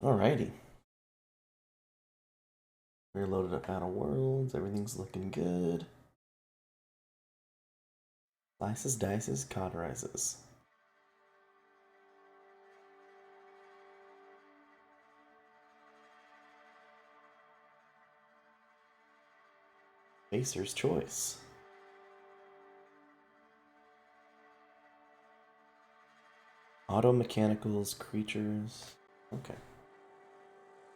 Alrighty. We're loaded up out of worlds. Everything's looking good. Slices, dices, cauterizes. Spacer's choice. Auto mechanicals, creatures. Okay.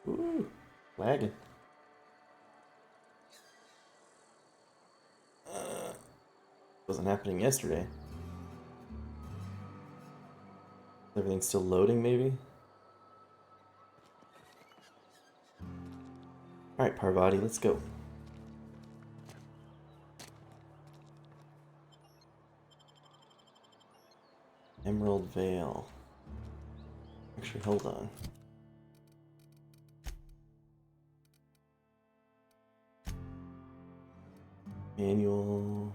Ooh, lagging. Wasn't happening yesterday. Everything's still loading, maybe? Alright, Parvati, let's go. Emerald Vale. Actually, hold on. Manual.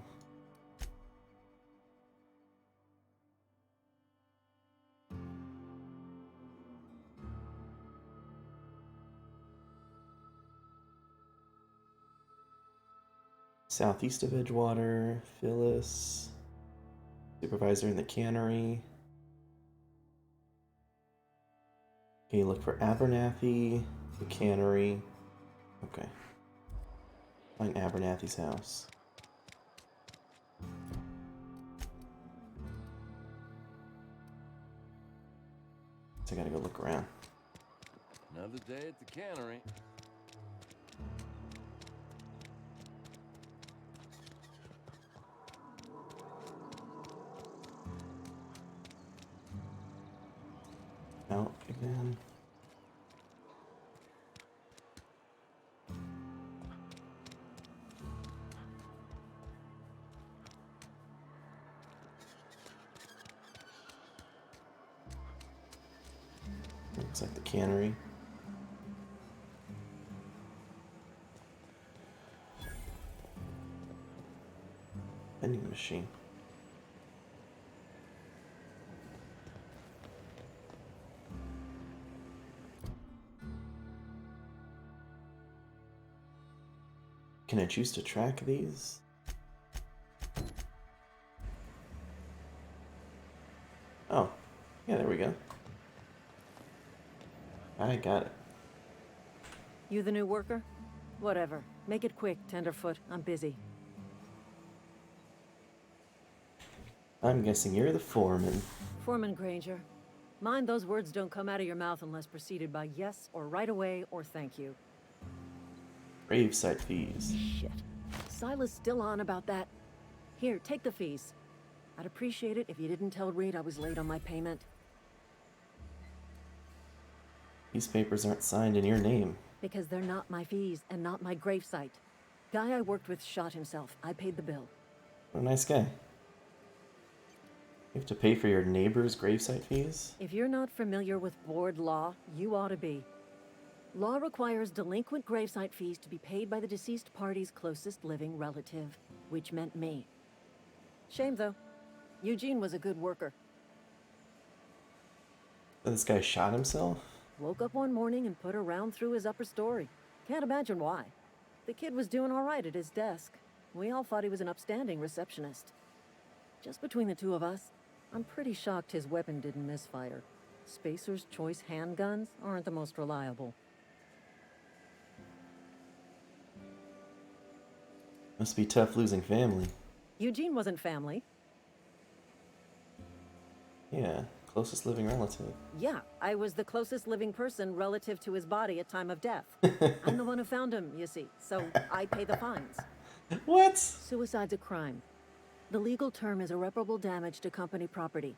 Southeast of Edgewater, Phyllis. Supervisor in the cannery. Okay, look for Abernathy, the cannery. Okay. Find Abernathy's house. So I gotta go look around. Another day at the cannery. Out again. Looks like the cannery. Vending machine. Can I choose to track these? Oh, yeah, there we go. I got it. You the new worker? Whatever. Make it quick, Tenderfoot. I'm busy. I'm guessing you're the foreman. Foreman Granger. Mind those words don't come out of your mouth unless preceded by yes or right away or thank you. Gravesite fees. Shit. Silas still on about that? Here, take the fees. I'd appreciate it if you didn't tell Reed I was late on my payment. These papers aren't signed in your name. Because they're not my fees and not my gravesite. Guy I worked with shot himself. I paid the bill. What a nice guy. You have to pay for your neighbor's gravesite fees? If you're not familiar with board law, you ought to be. Law requires delinquent gravesite fees to be paid by the deceased party's closest living relative, which meant me. Shame, though. Eugene was a good worker. So this guy shot himself? Woke up one morning and put a round through his upper story. Can't imagine why. The kid was doing all right at his desk. We all thought he was an upstanding receptionist. Just between the two of us, I'm pretty shocked his weapon didn't misfire. Spacer's Choice handguns aren't the most reliable. Must be tough losing family. Eugene wasn't family. Yeah, closest living relative. Yeah, I was the closest living person relative to his body at time of death. I'm the one who found him, you see, so I pay the fines. What? Suicide's a crime. The legal term is irreparable damage to company property.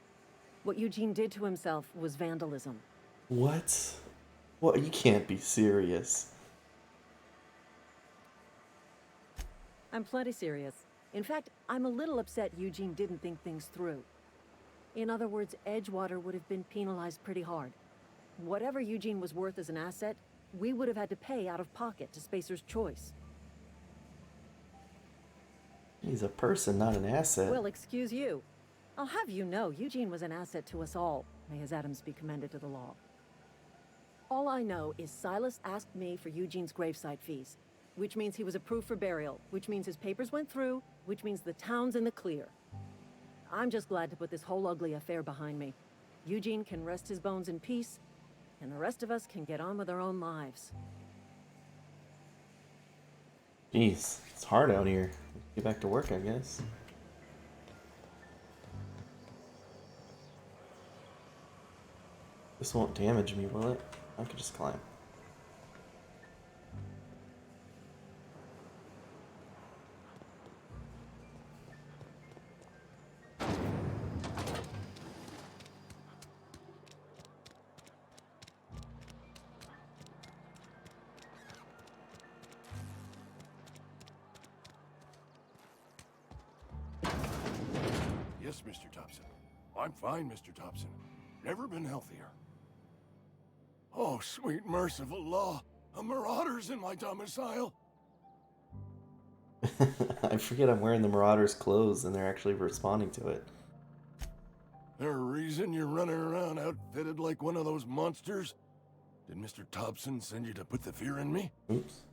What Eugene did to himself was vandalism. What? What? You can't be serious. I'm plenty serious. In fact, I'm a little upset Eugene didn't think things through. In other words, Edgewater would have been penalized pretty hard. Whatever Eugene was worth as an asset, we would have had to pay out of pocket to Spacer's Choice. He's a person, not an asset. Well, excuse you. I'll have you know, Eugene was an asset to us all. May his atoms be commended to the law. All I know is Silas asked me for Eugene's gravesite fees, which means he was approved for burial, which means his papers went through, which means the town's in the clear. I'm just glad to put this whole ugly affair behind me. Eugene can rest his bones in peace, and the rest of us can get on with our own lives. Jeez, it's hard out here. Get back to work, I guess. This won't damage me, will it? I could just climb. Yes, Mr. Thompson. I'm fine, Mr. Thompson. Never been healthier. Oh, sweet merciful law. A marauder's in my domicile. I forget I'm wearing the Marauders' clothes and they're actually responding to it. There a reason you're running around outfitted like one of those monsters? Did Mr. Thompson send you to put the fear in me? Oops.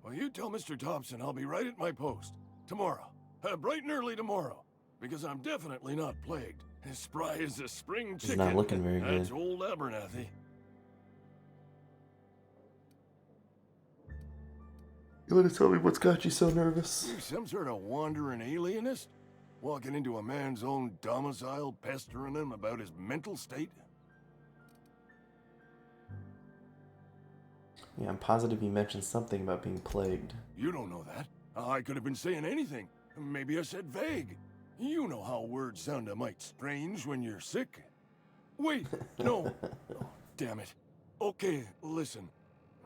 Well, you tell Mr. Thompson I'll be right at my post. Tomorrow. Bright and early tomorrow. Because I'm definitely not plagued. As spry as a spring chicken. He's not looking very good. That's old Abernathy. You want to tell me what's got you so nervous? You some sort of wandering alienist? Walking into a man's own domicile, pestering him about his mental state? Yeah, I'm positive you mentioned something about being plagued. You don't know that. I could have been saying anything. Maybe I said vague. You know how words sound a mite strange when you're sick. Wait, no. Oh, damn it. Okay, listen.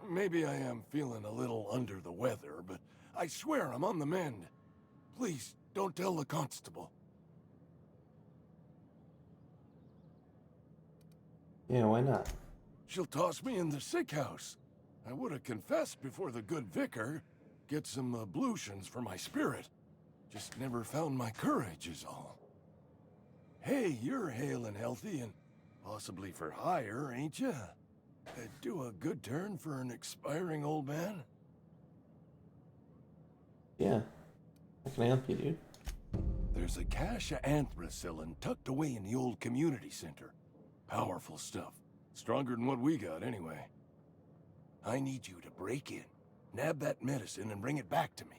Maybe I am feeling a little under the weather, but I swear I'm on the mend. Please, don't tell the constable. Yeah, why not? She'll toss me in the sick house. I would have confessed before the good vicar. Get some ablutions for my spirit. Just never found my courage is all. Hey, you're hale and healthy and possibly for hire, ain't you? Do a good turn for an expiring old man? Yeah. How can I help you, dude? There's a cache of anthracillin tucked away in the old community center. Powerful stuff. Stronger than what we got, anyway. I need you to break in, nab that medicine, and bring it back to me.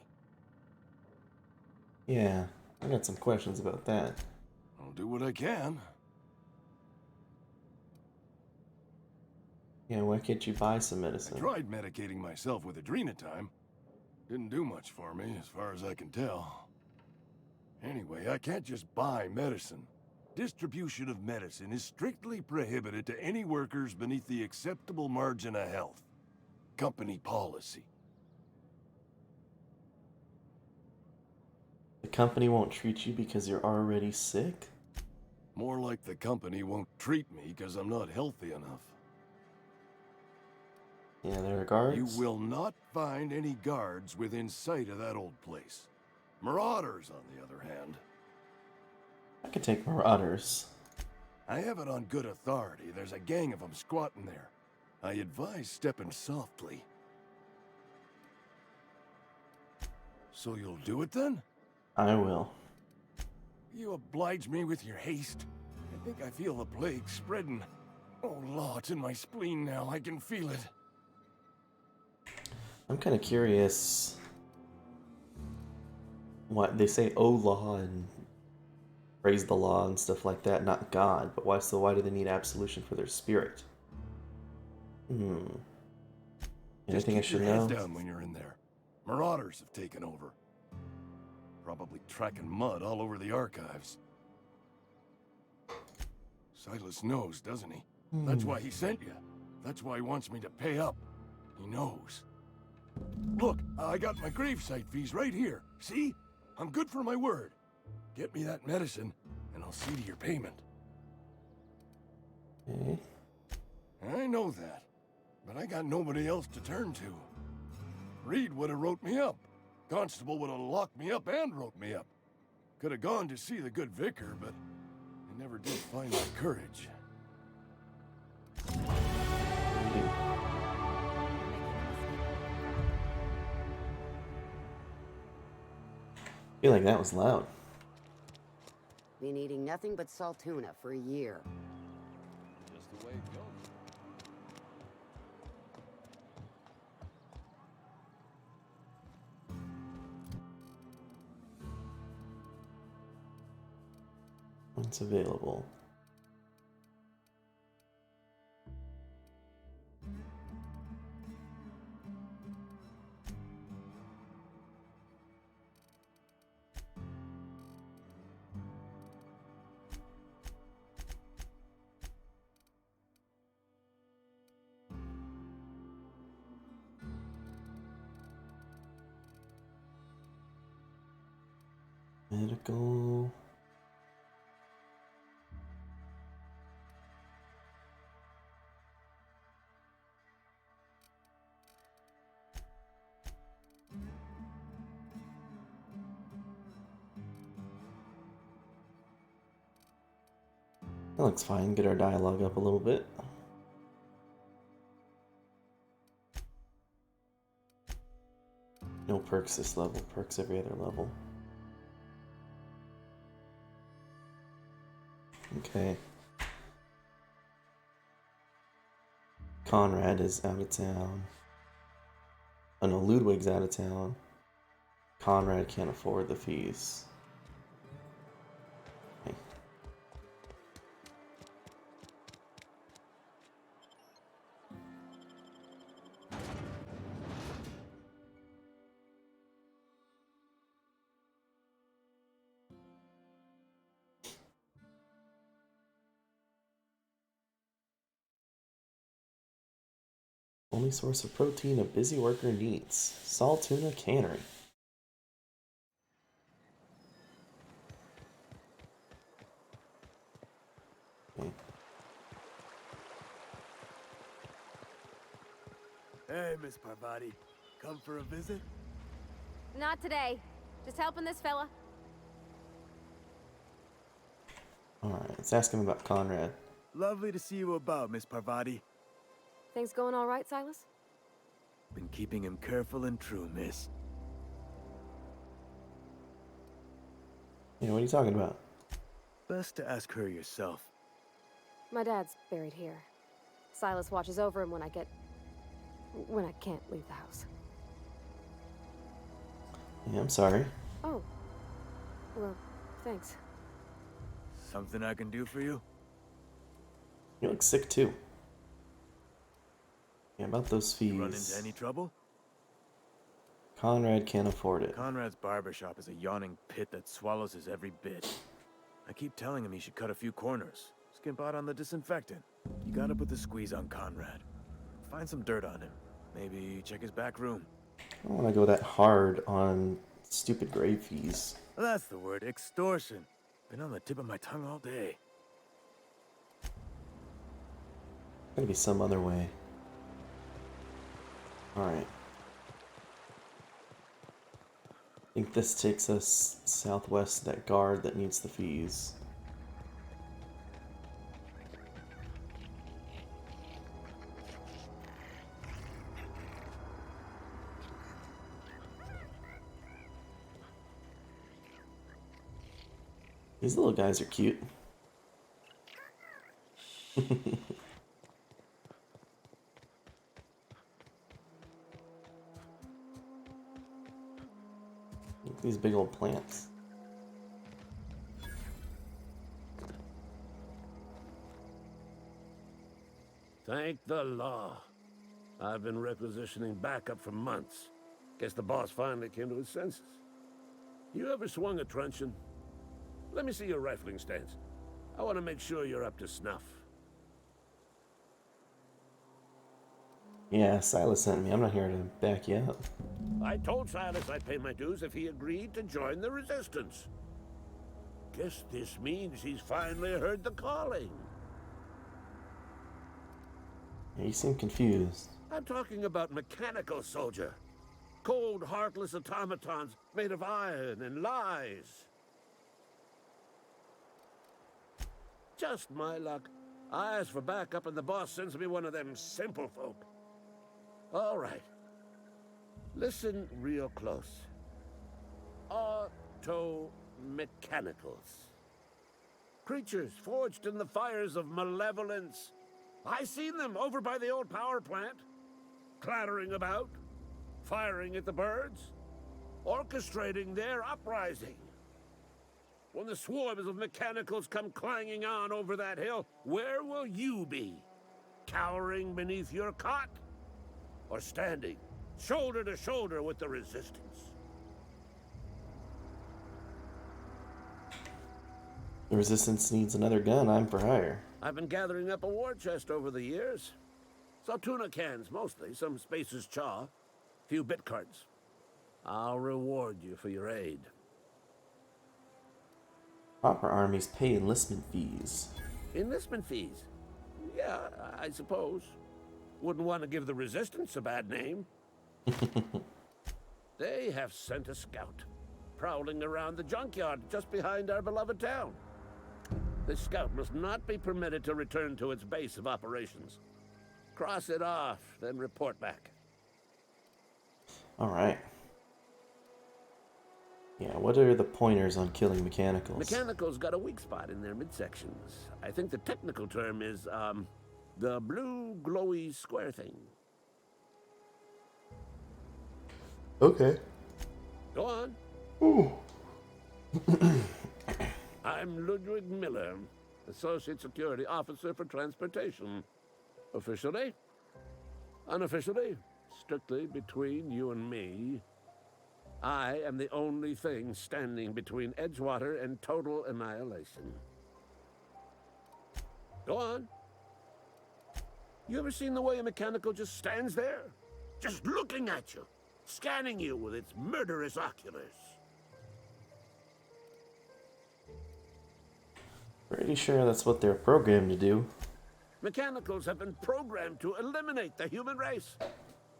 Yeah, I got some questions about that. I'll do what I can. Yeah, why can't you buy some I medicine? tried medicating myself with adrenatime. Didn't do much for me, as far as I can tell. Anyway, I can't just buy medicine. Distribution of medicine is strictly prohibited to any workers beneath the acceptable margin of health. Company policy. The company won't treat you because you're already sick? More like the company won't treat me because I'm not healthy enough. Yeah, there are guards? You will not find any guards within sight of that old place. Marauders, on the other hand. I could take Marauders. I have it on good authority. There's a gang of them squatting there. I advise stepping softly. So you'll do it then? I will. You oblige me with your haste. I think I feel the plague spreading. Oh, law, it's in my spleen now. I can feel it. I'm kind of curious. What they say, oh law and praise the law and stuff like that, not God. But why? So why do they need absolution for their spirit? Anything I Just keep should your know? head down when you're in there. Marauders have taken over. Probably tracking mud all over the archives. Silas knows, doesn't he? That's why he sent you. That's why he wants me to pay up. He knows. Look, I got my gravesite fees right here. See? I'm good for my word. Get me that medicine, and I'll see to your payment. Okay. I know that, but I got nobody else to turn to. Reed would have wrote me up. Constable would have locked me up and wrote me up. Could have gone to see the good vicar, but I never did find my courage. What do you do? feel like that was loud. Been eating nothing but salt tuna for a year. Just the way it goes. It's available. Medical. That looks fine. Get our dialogue up a little bit. No perks this level. Perks every other level. Okay. Conrad is out of town. Oh no, Ludwig's out of town. Conrad can't afford the fees. Okay. Only source of protein a busy worker needs. Salt tuna cannery. Okay. Hey, Miss Parvati. Come for a visit? Not today. Just helping this fella. Alright, let's ask him about Conrad. Lovely to see you about, Miss Parvati. Things going all right, Silas? Been keeping him careful and true, miss. Yeah, what are you talking about? Best to ask her yourself. My dad's buried here. Silas watches over him when I can't leave the house. Yeah, I'm sorry. Oh. Well, thanks. Something I can do for you? You look sick too. Yeah, about those fees. You run into any trouble? Conrad can't afford it. Conrad's barbershop is a yawning pit that swallows his every bit. I keep telling him he should cut a few corners. Skimp out on the disinfectant. You gotta put the squeeze on Conrad. Find some dirt on him. Maybe check his back room. I don't want to go that hard on stupid grave fees. That's the word, extortion. Been on the tip of my tongue all day. Gotta be some other way. Alright. I think this takes us southwest, that guard that needs the fees. These little guys are cute. Look at these big old plants. Thank the law. I've been requisitioning backup for months. Guess the boss finally came to his senses. You ever swung a truncheon? Let me see your rifling stance. I want to make sure you're up to snuff. Yeah, Silas sent me. I'm not here to back you up. I told Silas I'd pay my dues if he agreed to join the resistance. Guess this means he's finally heard the calling. Yeah, you seem confused. I'm talking about mechanical soldier. Cold, heartless automatons made of iron and lies. Just my luck. I ask for backup and the boss sends me one of them simple folk. All right. Listen real close. proto-mechanicals. Creatures forged in the fires of malevolence. I seen them over by the old power plant, clattering about, firing at the birds, orchestrating their uprising. When the swarms of mechanicals come clanging on over that hill, where will you be? Cowering beneath your cot? Or standing, shoulder to shoulder with the resistance? The Resistance needs another gun. I'm for hire. I've been gathering up a war chest over the years. Saltuna cans, mostly. Some Spacer's Chaw. Few bit cards. I'll reward you for your aid. Proper armies pay enlistment fees. Enlistment fees? Yeah, I suppose. Wouldn't want to give the Resistance a bad name. They have sent a scout, prowling around the junkyard just behind our beloved town. This scout must not be permitted to return to its base of operations. Cross it off, then report back. Alright. Yeah, what are the pointers on killing mechanicals? Mechanicals got a weak spot in their midsections. I think the technical term is, the blue glowy square thing. Okay. Go on. Ooh. I'm Ludwig Miller, Associate Security Officer for Transportation. Officially, unofficially, strictly between you and me, I am the only thing standing between Edgewater and total annihilation. Go on. You ever seen the way a mechanical just stands there? Just looking at you, scanning you with its murderous oculars. Pretty sure that's what they're programmed to do. Mechanicals have been programmed to eliminate the human race.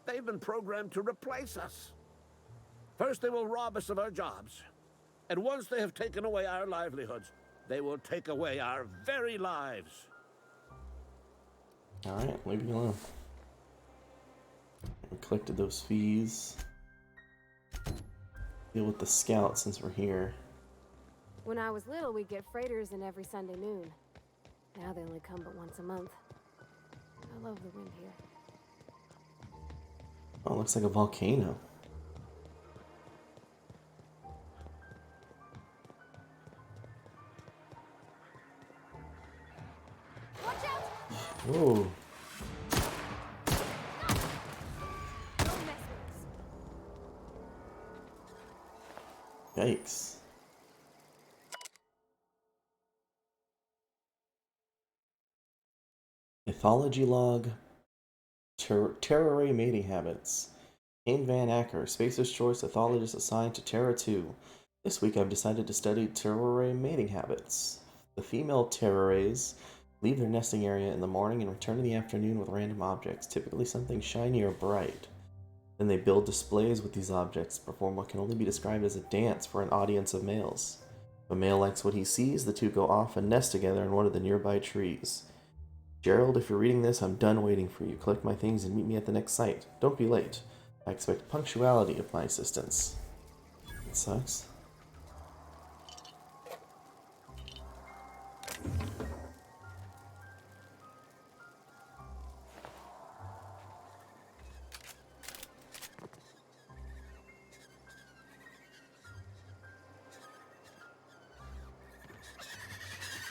They've been programmed to replace us. First, they will rob us of our jobs. And once they have taken away our livelihoods, they will take away our very lives. Alright, leave me alone. We collected those fees. Deal with the scout since we're here. When I was little, we'd get freighters in every Sunday noon. Now they only come but once a month. I love the wind here. Oh, looks like a volcano. Watch out! Whoa. Don't mess with us. Yikes. Mythology log. Terra Ray mating habits. Kane Van Acker, Spacer's Choice Ethologist assigned to Terra 2. This week I've decided to study Terra Ray mating habits. The female Terra Rays leave their nesting area in the morning and return in the afternoon with random objects, typically something shiny or bright. Then they build displays with these objects, perform what can only be described as a dance for an audience of males. If a male likes what he sees, the two go off and nest together in one of the nearby trees. Gerald, if you're reading this, I'm done waiting for you. Collect my things and meet me at the next site. Don't be late. I expect punctuality of my assistance. It sucks.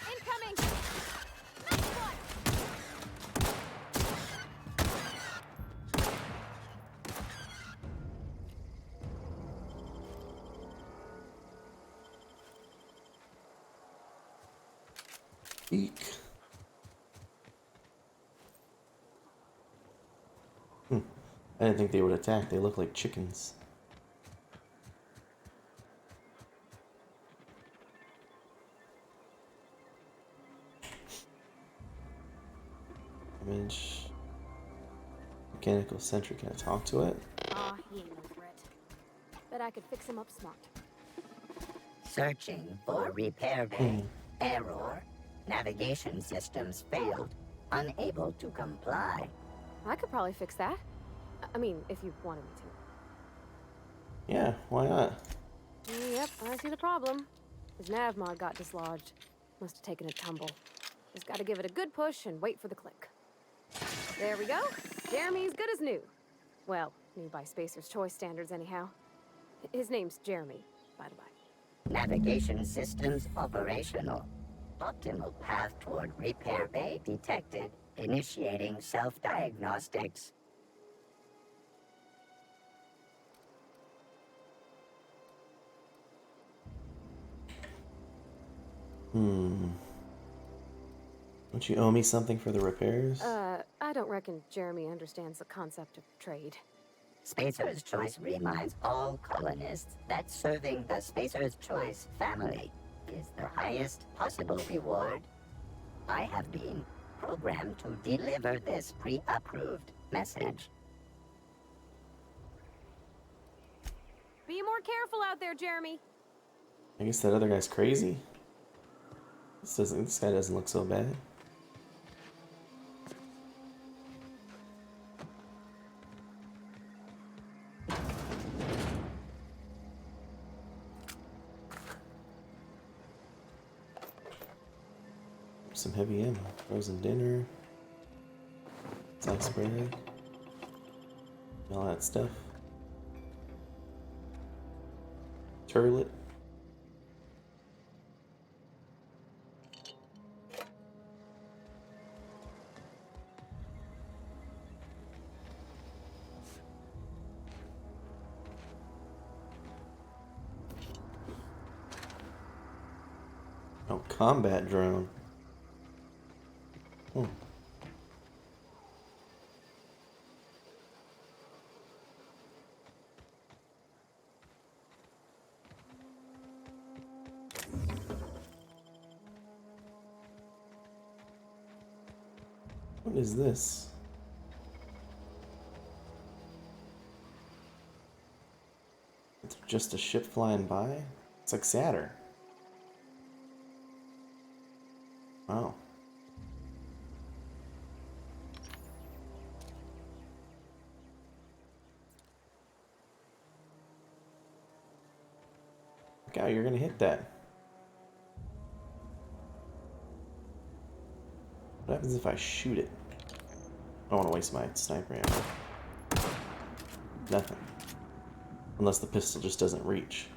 Incoming! Nice one! Eek. I didn't think they would attack. They look like chickens. Image. Mechanical sentry. Can I talk to it? Aw, he ain't no threat. Bet I could fix him up smart. Searching for repair bay. Error. Navigation systems failed. Unable to comply. I could probably fix that. I mean, if you wanted me to. Yeah, why not? Yep, I see the problem. His nav mod got dislodged. Must have taken a tumble. Just gotta give it a good push and wait for the click. There we go. Jeremy's good as new. Well, new by Spacer's Choice standards, anyhow. His name's Jeremy, by the by. Navigation systems operational. Optimal path toward repair bay detected. Initiating self-diagnostics. Don't you owe me something for the repairs? I don't reckon Jeremy understands the concept of trade. Spacer's Choice reminds all colonists that serving the Spacer's Choice family is the highest possible reward. I have been programmed to deliver this pre-approved message. Be more careful out there, Jeremy. I guess that other guy's crazy. This guy doesn't look so bad. Some heavy ammo, frozen dinner, sliced bread, all that stuff. Turlet. Oh, combat drone. Hmm. What is this? It's just a ship flying by? It's like Saturn. Wow. Look out, you're gonna hit that. What happens if I shoot it? I don't want to waste my sniper ammo. Nothing. Unless the pistol just doesn't reach.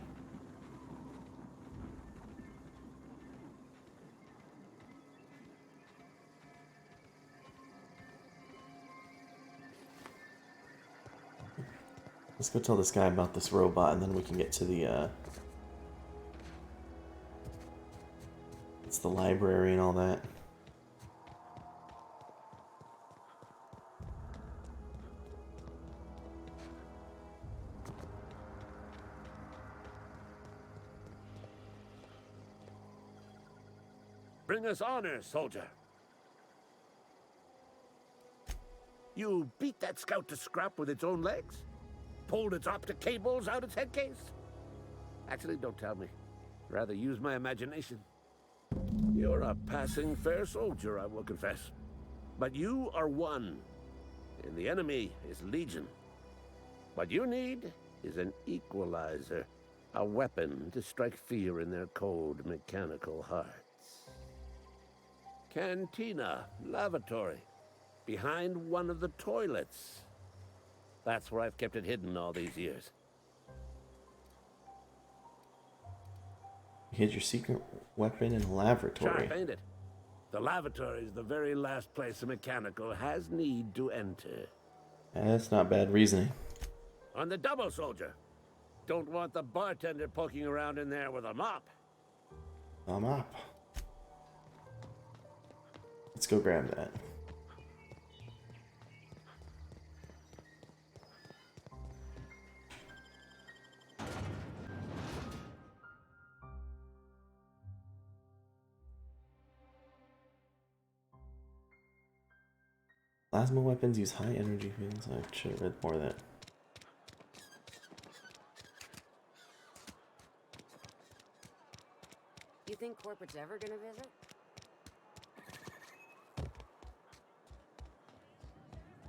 Let's go tell this guy about this robot and then we can get to the, it's the library and all that. Bring us honor, soldier. You beat that scout to scrap with its own legs? Pulled its optic cables out its headcase? Actually, don't tell me. Rather use my imagination. You're a passing fair soldier, I will confess. But you are one, and the enemy is legion. What you need is an equalizer, a weapon to strike fear in their cold, mechanical hearts. Cantina, lavatory, behind one of the toilets. That's where I've kept it hidden all these years. You hid your secret weapon in a lavatory. Sharp, ain't it? The lavatory is the very last place a mechanical has need to enter. That's not bad reasoning. On the double, soldier. Don't want the bartender poking around in there with a mop. I'm up. Let's go grab that. Plasma weapons use high energy fields. I should have read more of that. You think corporate's ever gonna visit?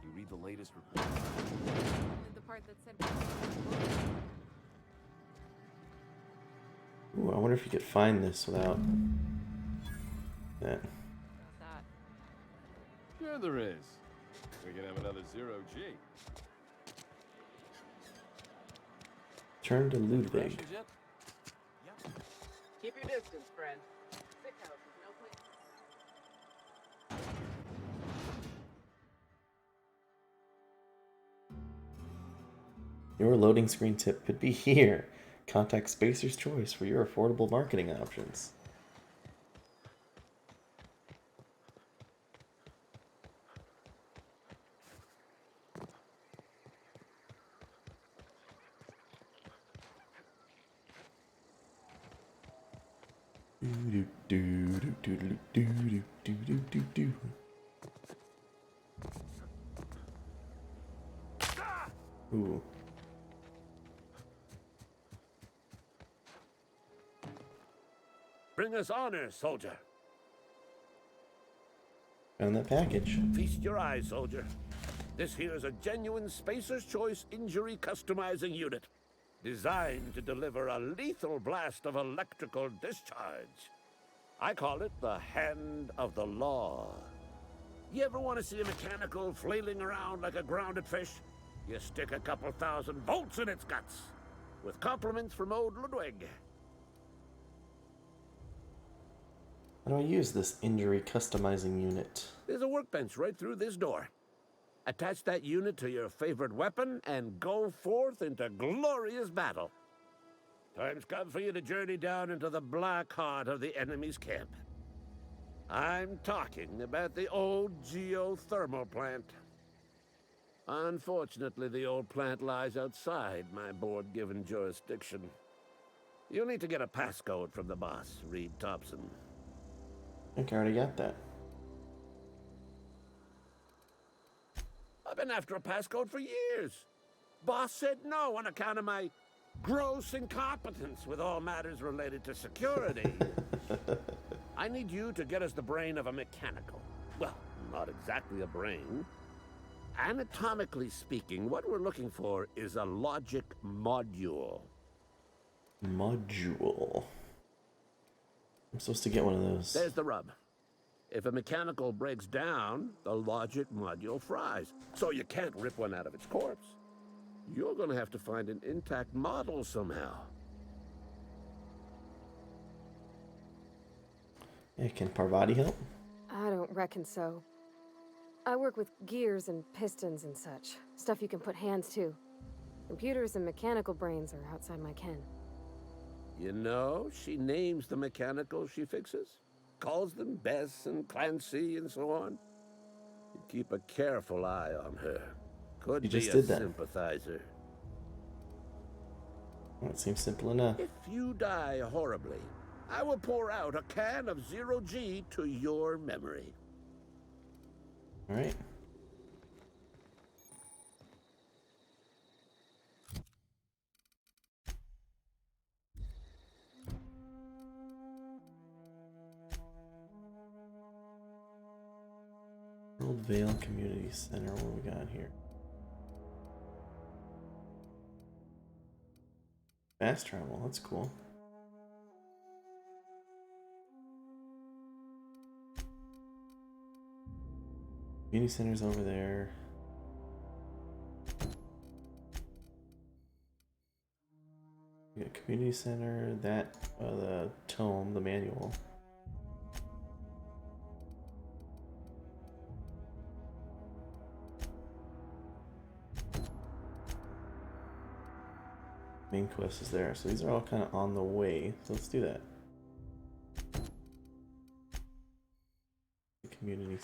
You read the latest report. The part that said... I wonder if you could find this without that. Sure there is. We can have another zero-G. Turn to Ludwig. Crashes yet? Keep your distance, friend. Sick house is no place. Your loading screen tip could be here. Contact Spacer's Choice for your affordable marketing options. Ooh. Bring us honor, soldier. Found that package. Feast your eyes, soldier. This here is a genuine Spacer's Choice injury customizing unit, designed to deliver a lethal blast of electrical discharge. I call it the Hand of the Law. You ever want to see a mechanical flailing around like a grounded fish? You stick a couple thousand volts in its guts. With compliments from old Ludwig. How do I use this injury customizing unit? There's a workbench right through this door. Attach that unit to your favorite weapon and go forth into glorious battle. Time's come for you to journey down into the black heart of the enemy's camp. I'm talking about the old geothermal plant. Unfortunately, the old plant lies outside my board-given jurisdiction. You'll need to get a passcode from the boss, Reed Thompson. I think I already got that. I've been after a passcode for years. Boss said no on account of my gross incompetence with all matters related to security. I need you to get us the brain of a mechanical. Well, not exactly a brain. Anatomically speaking, what we're looking for is a logic module. Module. I'm supposed to get one of those. There's the rub. If a mechanical breaks down, the logic module fries. So you can't rip one out of its corpse. You're gonna have to find an intact model somehow. Yeah, can Parvati help? I don't reckon so. I work with gears and pistons and such. Stuff you can put hands to. Computers and mechanical brains are outside my ken. You know, she names the mechanicals she fixes. Calls them Bess and Clancy and so on. You keep a careful eye on her. Could You be just a did that. sympathizer. Well, it seems simple enough. If you die horribly, I will pour out a can of zero-G to your memory. Alright. Emerald Vale Community Center. What do we got here? Fast travel. That's cool. Community center's over there. We got community center, that, the tome, the manual. Main quest is there, so these are all kind of on the way. So let's do that. The community.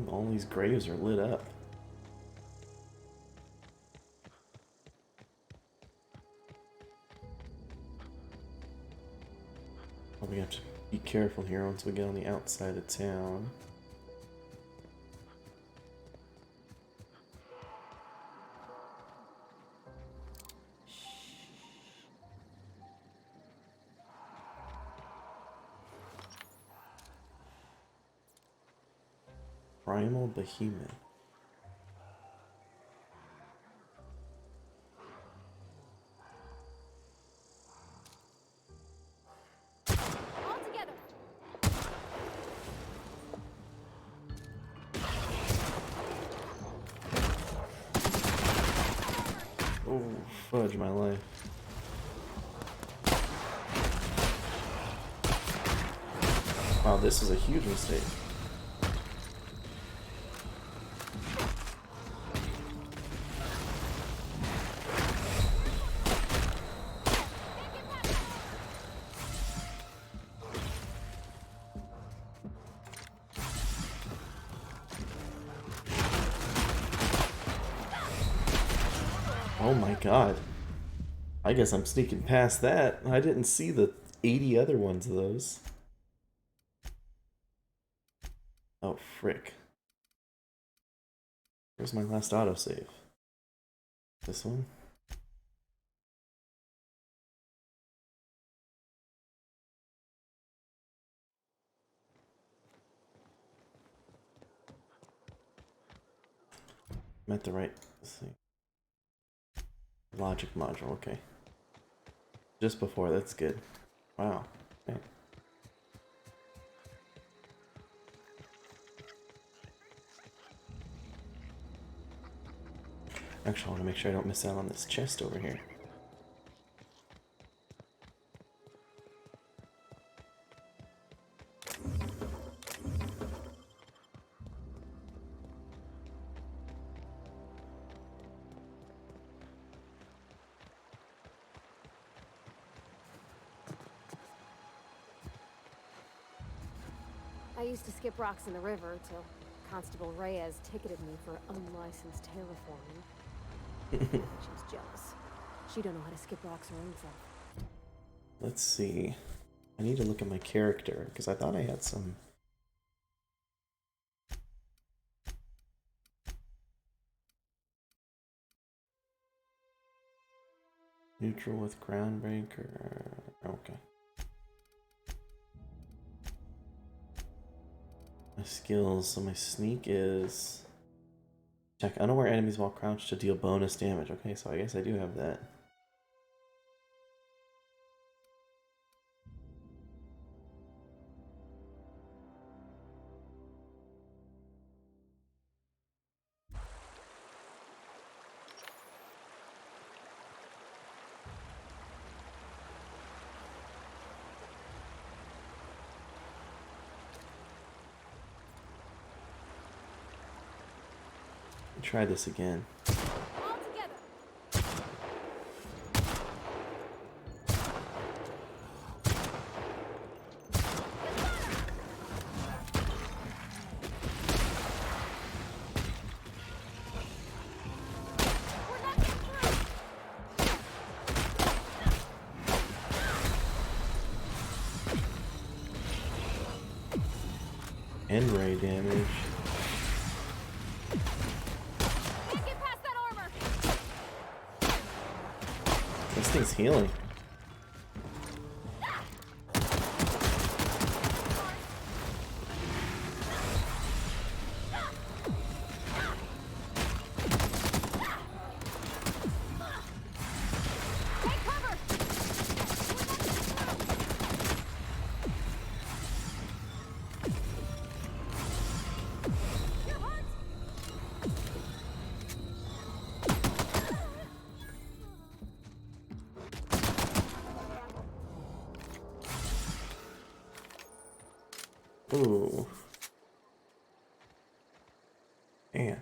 All these graves are lit up. Probably have to be careful here once we get on the outside of town. Primal Behemoth. All together. Oh, fudge my life. Wow, this is a huge mistake. Oh my god. I guess I'm sneaking past that. I didn't see the 80 other ones of those. Oh, frick. Where's my last autosave? This one? I'm at the right thing. Logic module, okay. Just before, that's good. Wow. Okay. Actually, I want to make sure I don't miss out on this chest over here. I used to skip rocks in the river till Constable Reyes ticketed me for unlicensed terraforming. She's jealous. She don't know how to skip rocks her own self. Let's see. I need to look at my character, because I thought I had some... Neutral with Groundbreaker... Okay. My skills, so my sneak is... Check unaware enemies while crouched to deal bonus damage. Okay, so I guess I do have that. Try this again. All together. We're not getting through. And ray damage. Can't get past that armor. This thing's healing. Take cover. You're hurt. Ooh. Man.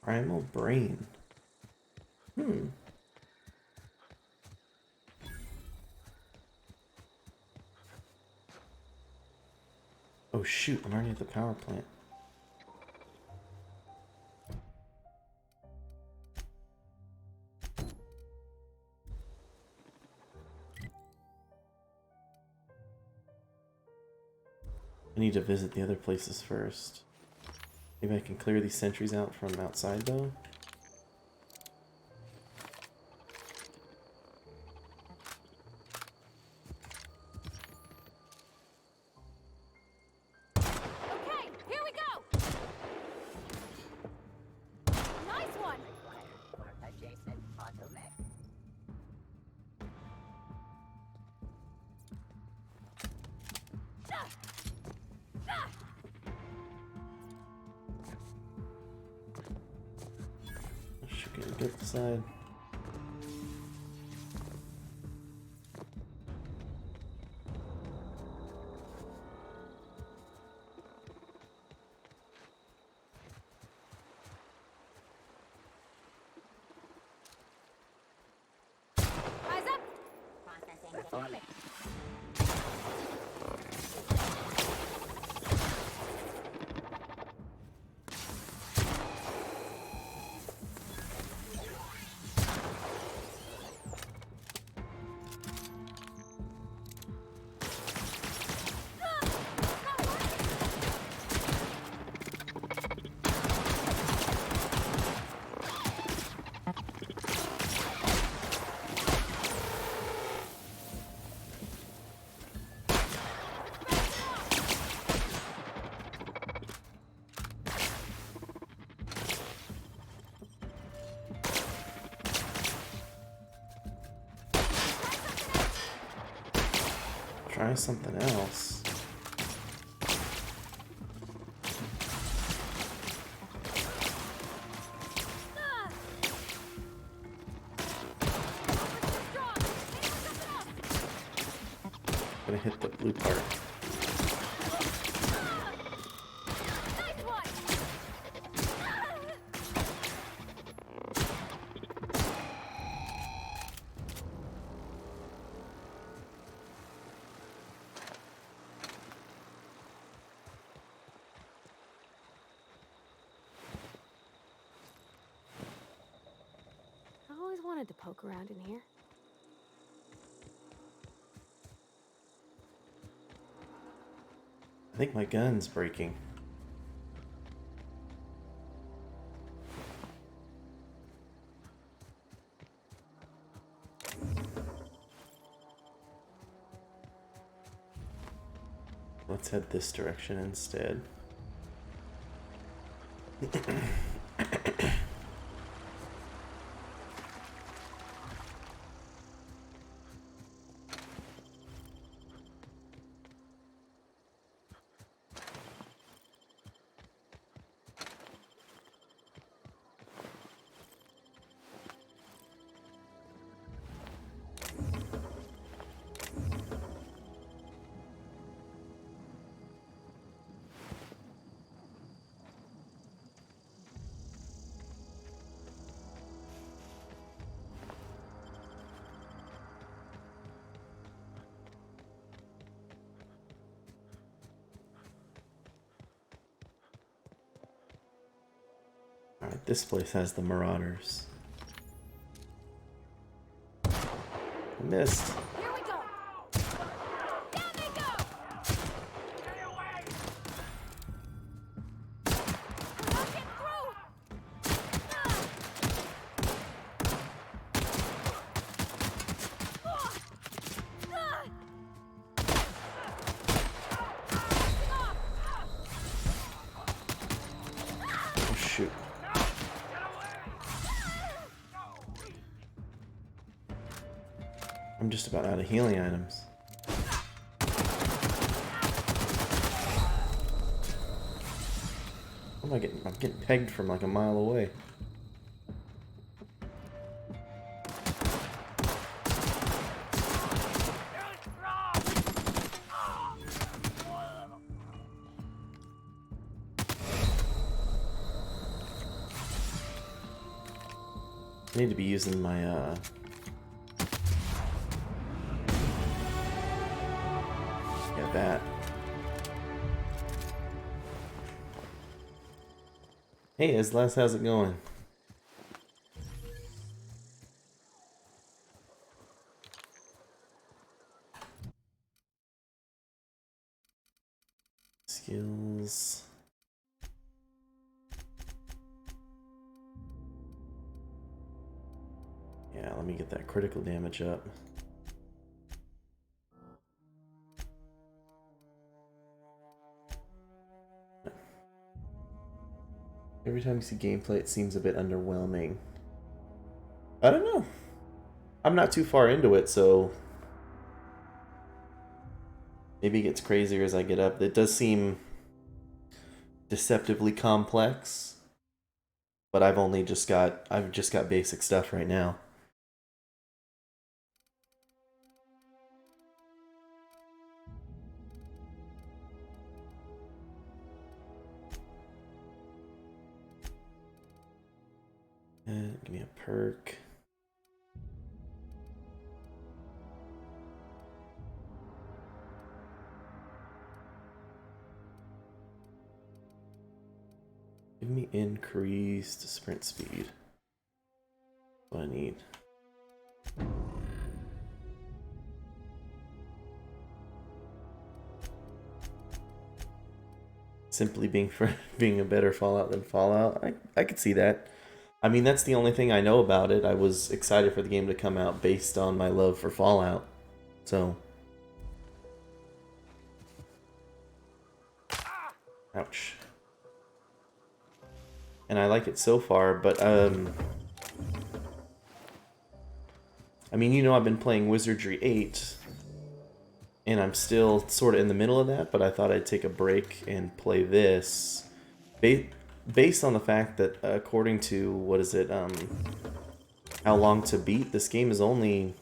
Primal Brain. Oh shoot, I'm already at the power plant. I need to visit the other places first. Maybe I can clear these sentries out from outside though. Okay, here we go! Nice one! Adjacent bottleneck. Should get inside. Eyes up! Processing performance. Try something else. Gonna hit the blue part. Nice one! I always wanted to poke around in here. I think my gun's breaking. Let's head this direction instead. Alright, this place has the Marauders. I missed. Here we go! Down they go! I'll get through! Oh shoot. I'm just about out of healing items. What am I getting? I'm getting pegged from like a mile away. I need to be using my yeah, that. Hey, Islas, how's it going? Skills. Yeah, let me get that critical damage up. Every time you see gameplay, it seems a bit underwhelming. I don't know. I'm not too far into it, so maybe it gets crazier as I get up. It does seem deceptively complex, but I've just got basic stuff right now. Give me a perk. Give me increased sprint speed. What I need. Simply being a better Fallout than Fallout. I could see that. I mean, that's the only thing I know about it. I was excited for the game to come out based on my love for Fallout. So, ouch. And I like it so far, but I mean, you know, I've been playing Wizardry 8, and I'm still sort of in the middle of that, but I thought I'd take a break and play this. Based on the fact that, according to, what is it, How Long to Beat, this game is only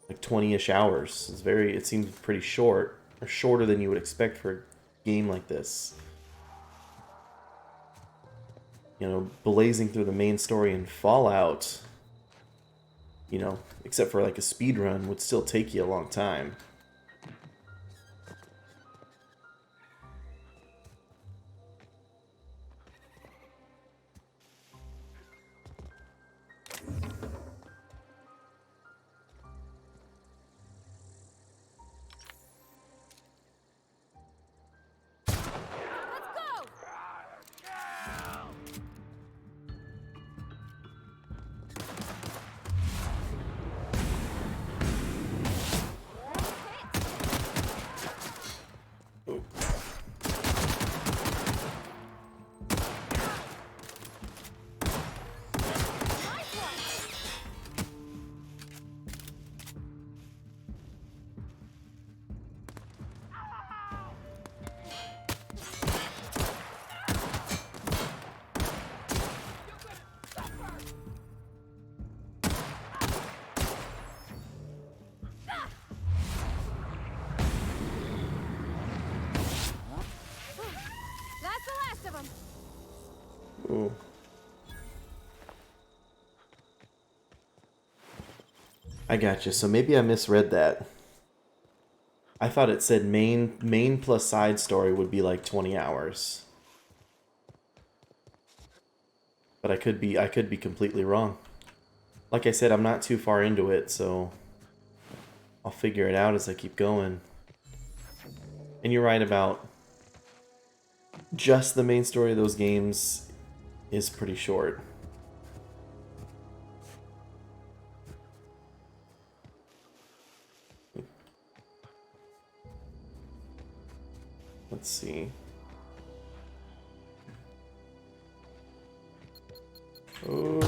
like 20-ish hours. It seems pretty short, or shorter than you would expect for a game like this. You know, blazing through the main story in Fallout, you know, except for like a speed run, would still take you a long time. Ooh. I gotcha. So maybe I misread that. I thought it said main plus side story would be like 20 hours. But I could be completely wrong. Like I said, I'm not too far into it, so I'll figure it out as I keep going. And you're right about just the main story of those games is pretty short. Let's see. Oh.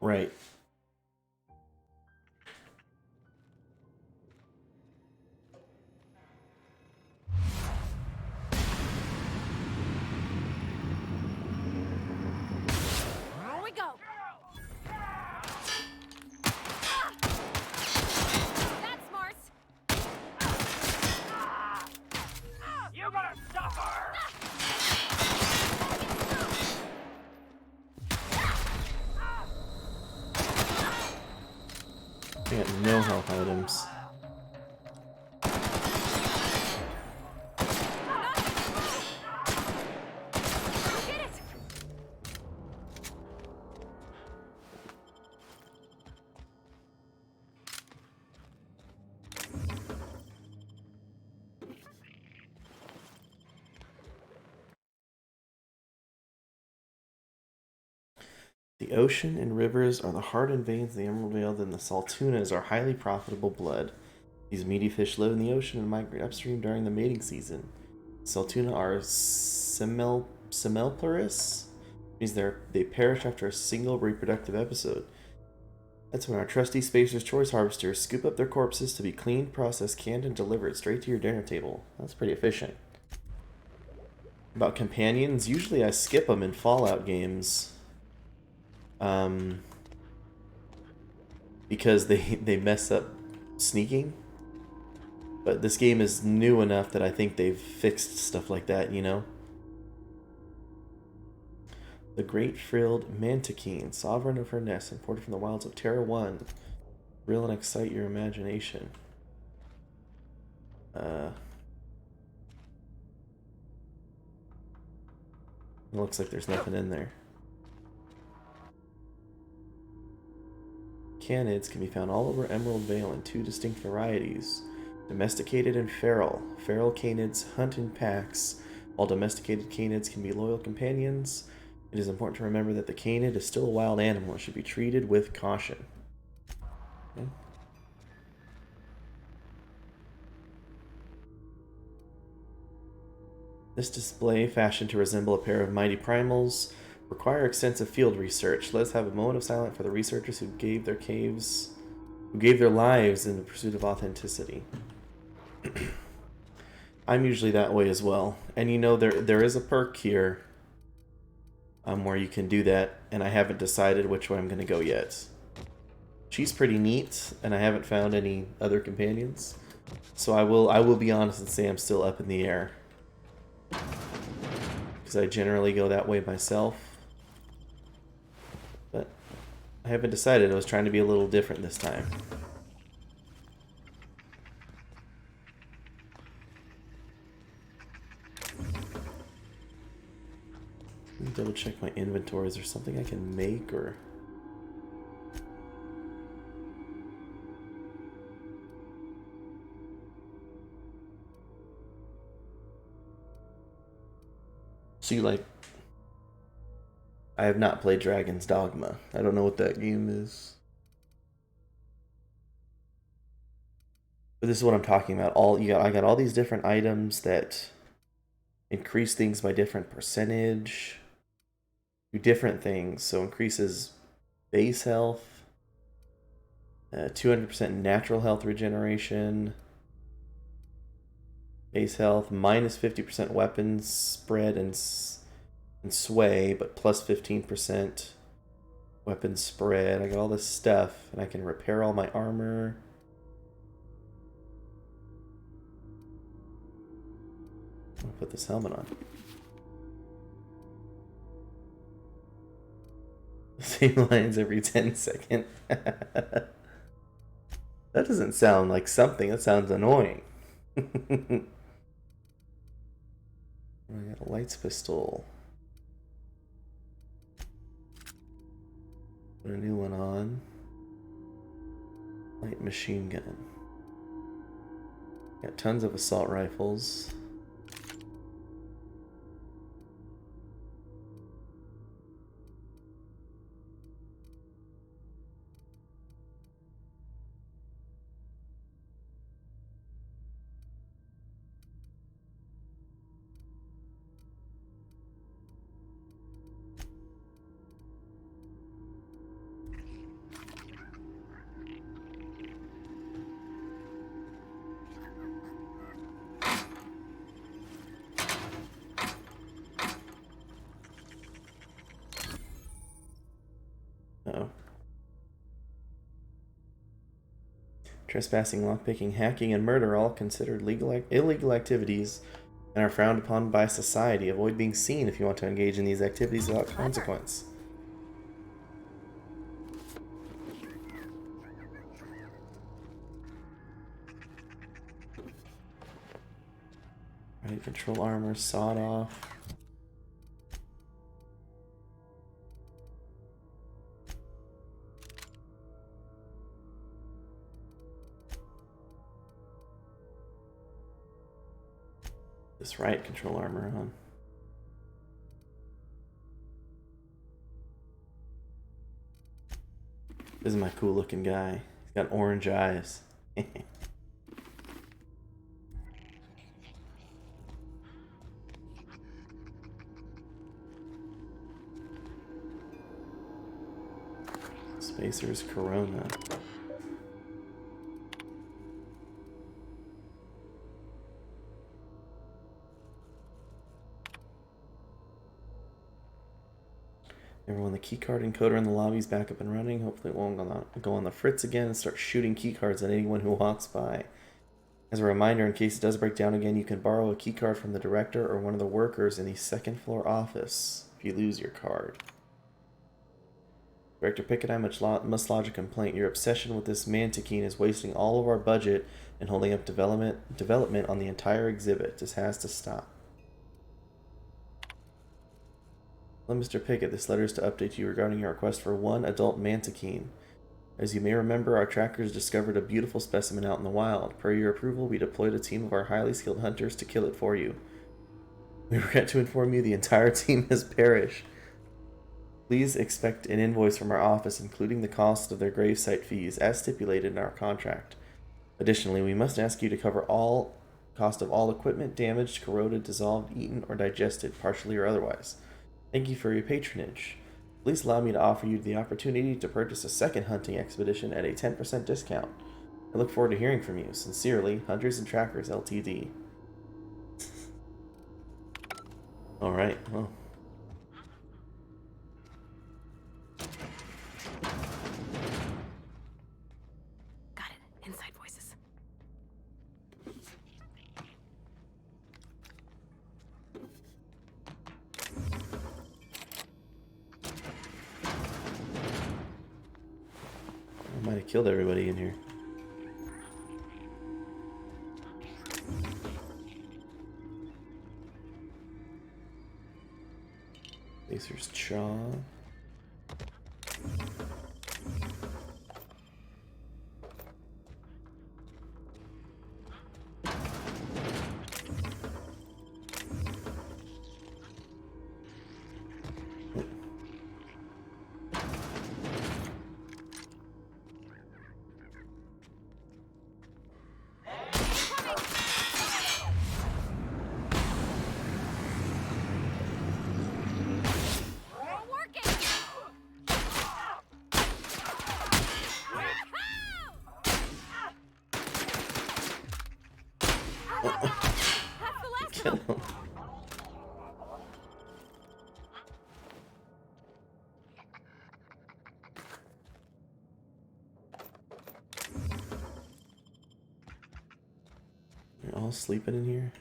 Right. Here we go. That's smart. You're gonna suffer! I got no health items. You did it. The ocean and rivers are the heart and veins of the Emerald Vale, then the saltunas are highly profitable blood. These meaty fish live in the ocean and migrate upstream during the mating season. Saltuna are semelparous, means they perish after a single reproductive episode. That's when our trusty Spacer's Choice harvesters scoop up their corpses to be cleaned, processed, canned, and delivered straight to your dinner table. That's pretty efficient. About companions, usually I skip them in Fallout games. Because they mess up sneaking. But this game is new enough that I think they've fixed stuff like that, you know? The great frilled mantiquine, sovereign of her nest, imported from the wilds of Terra 1. Thrill and excite your imagination. It looks like there's nothing in there. Canids can be found all over Emerald Vale in two distinct varieties. Domesticated and feral. Feral canids hunt in packs, while domesticated canids can be loyal companions. It is important to remember that the canid is still a wild animal and should be treated with caution. Okay. This display, fashioned to resemble a pair of mighty primals, require extensive field research. Let's have a moment of silence for the researchers who gave their lives in the pursuit of authenticity. I'm usually that way as well. And you know, there is a perk here where you can do that, and I haven't decided which way I'm going to go yet. She's pretty neat, and I haven't found any other companions. So I will be honest and say I'm still up in the air. Because I generally go that way myself. But I haven't decided. I was trying to be a little different this time. Let me double check my inventory. Is there something I can make or... See, like, I have not played Dragon's Dogma. I don't know what that game is. But this is what I'm talking about. I got all these different items that increase things by different percentage. Do different things. So increases base health, 200% natural health regeneration, base health, minus 50% weapons spread and sway, but plus 15% weapon spread. I got all this stuff, and I can repair all my armor. I'll put this helmet on. Same lines every 10 seconds. That doesn't sound like something. That sounds annoying. I got a lights pistol. Put a new one on. Light machine gun. Got tons of assault rifles. Trespassing, lockpicking, hacking, and murder are all considered illegal activities and are frowned upon by society. Avoid being seen if you want to engage in these activities without consequence. Right, control armor, sawed off. This right control armor on. This is my cool looking guy. He's got orange eyes. Spacer's Corona. Everyone, the keycard encoder in the lobby is back up and running. Hopefully it won't go on the fritz again and start shooting keycards at anyone who walks by. As a reminder, in case it does break down again, you can borrow a keycard from the director or one of the workers in the second floor office if you lose your card. Director Pickett, I must lodge a complaint. Your obsession with this mantiquine is wasting all of our budget and holding up development on the entire exhibit. This has to stop. Hello, Mr. Pickett. This letter is to update you regarding your request for one adult mantiquine. As you may remember, our trackers discovered a beautiful specimen out in the wild. Per your approval, we deployed a team of our highly skilled hunters to kill it for you. We regret to inform you the entire team has perished. Please expect an invoice from our office, including the cost of their gravesite fees, as stipulated in our contract. Additionally, we must ask you to cover all cost of all equipment damaged, corroded, dissolved, eaten, or digested, partially or otherwise. Thank you for your patronage. Please allow me to offer you the opportunity to purchase a second hunting expedition at a 10% discount. I look forward to hearing from you. Sincerely, Hunters and Trackers Ltd. Alright, well. Got it. Inside voices. I might have killed everybody in here. Spacer's Chaw. Kill him. They're all sleeping in here.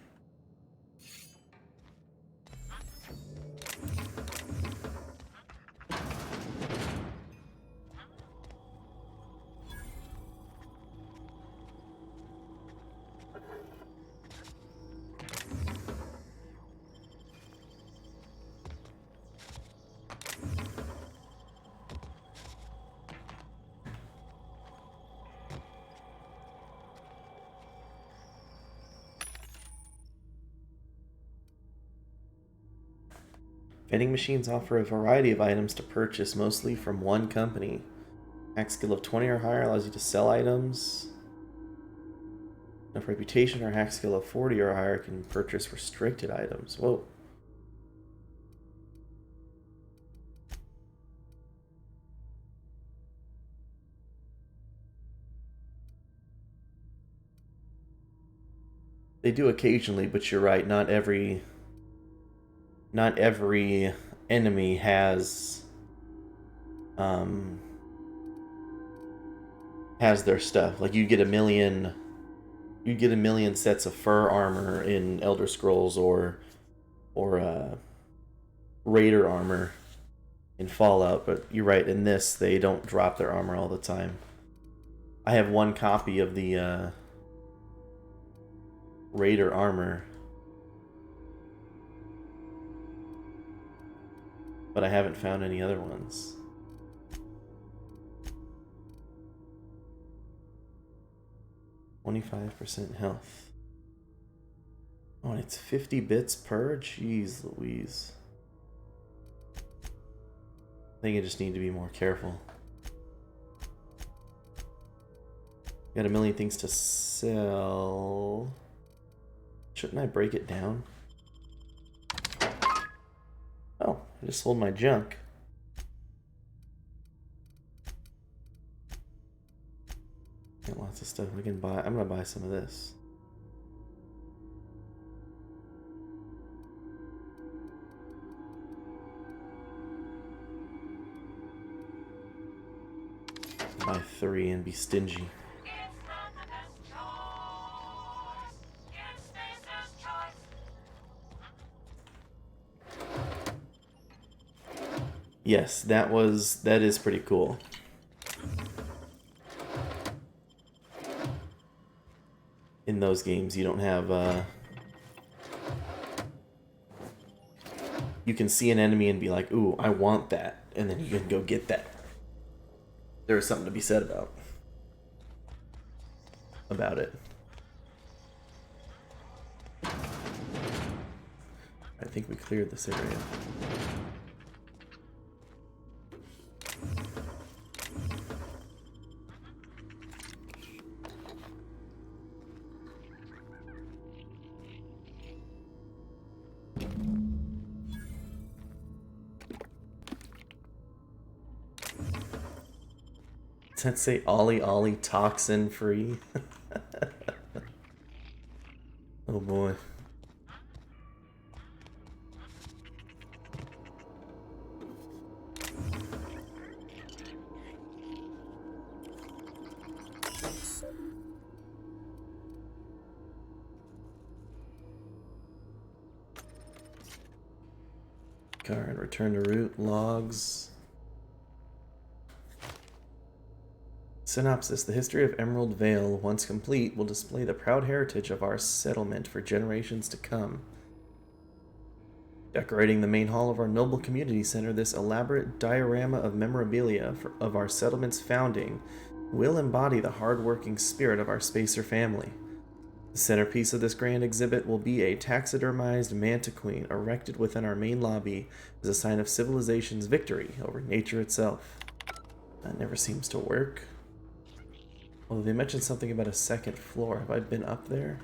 Vending machines offer a variety of items to purchase, mostly from one company. Hack skill of 20 or higher allows you to sell items. Enough reputation or hack skill of 40 or higher can purchase restricted items. Whoa. They do occasionally, but you're right, not every enemy has has their stuff. Like you'd get a million sets of fur armor in Elder Scrolls or Raider armor in Fallout, but you're right, in this they don't drop their armor all the time. I have one copy of the Raider armor, but I haven't found any other ones. %, health. Oh, and it's 50 bits per? Jeez Louise. I think I just need to be more careful. Got a million things to sell. Shouldn't I break it down? Oh, I just sold my junk. Got lots of stuff we can buy. I'm gonna buy some of this. Buy 3 and be stingy. Yes, that is pretty cool. In those games, you don't have you can see an enemy and be like, "Ooh, I want that," and then you can go get that. There is something to be said about it. I think we cleared this area. Does that say Ollie Ollie toxin free? Oh boy. Alright, return to route, logs. Synopsis. The history of Emerald Vale, once complete, will display the proud heritage of our settlement for generations to come. Decorating the main hall of our noble community center, this elaborate diorama of memorabilia of our settlement's founding will embody the hard-working spirit of our Spacer family. The centerpiece of this grand exhibit will be a taxidermized mantiqueen erected within our main lobby as a sign of civilization's victory over nature itself. That never seems to work. Although they mentioned something about a second floor. Have I been up there?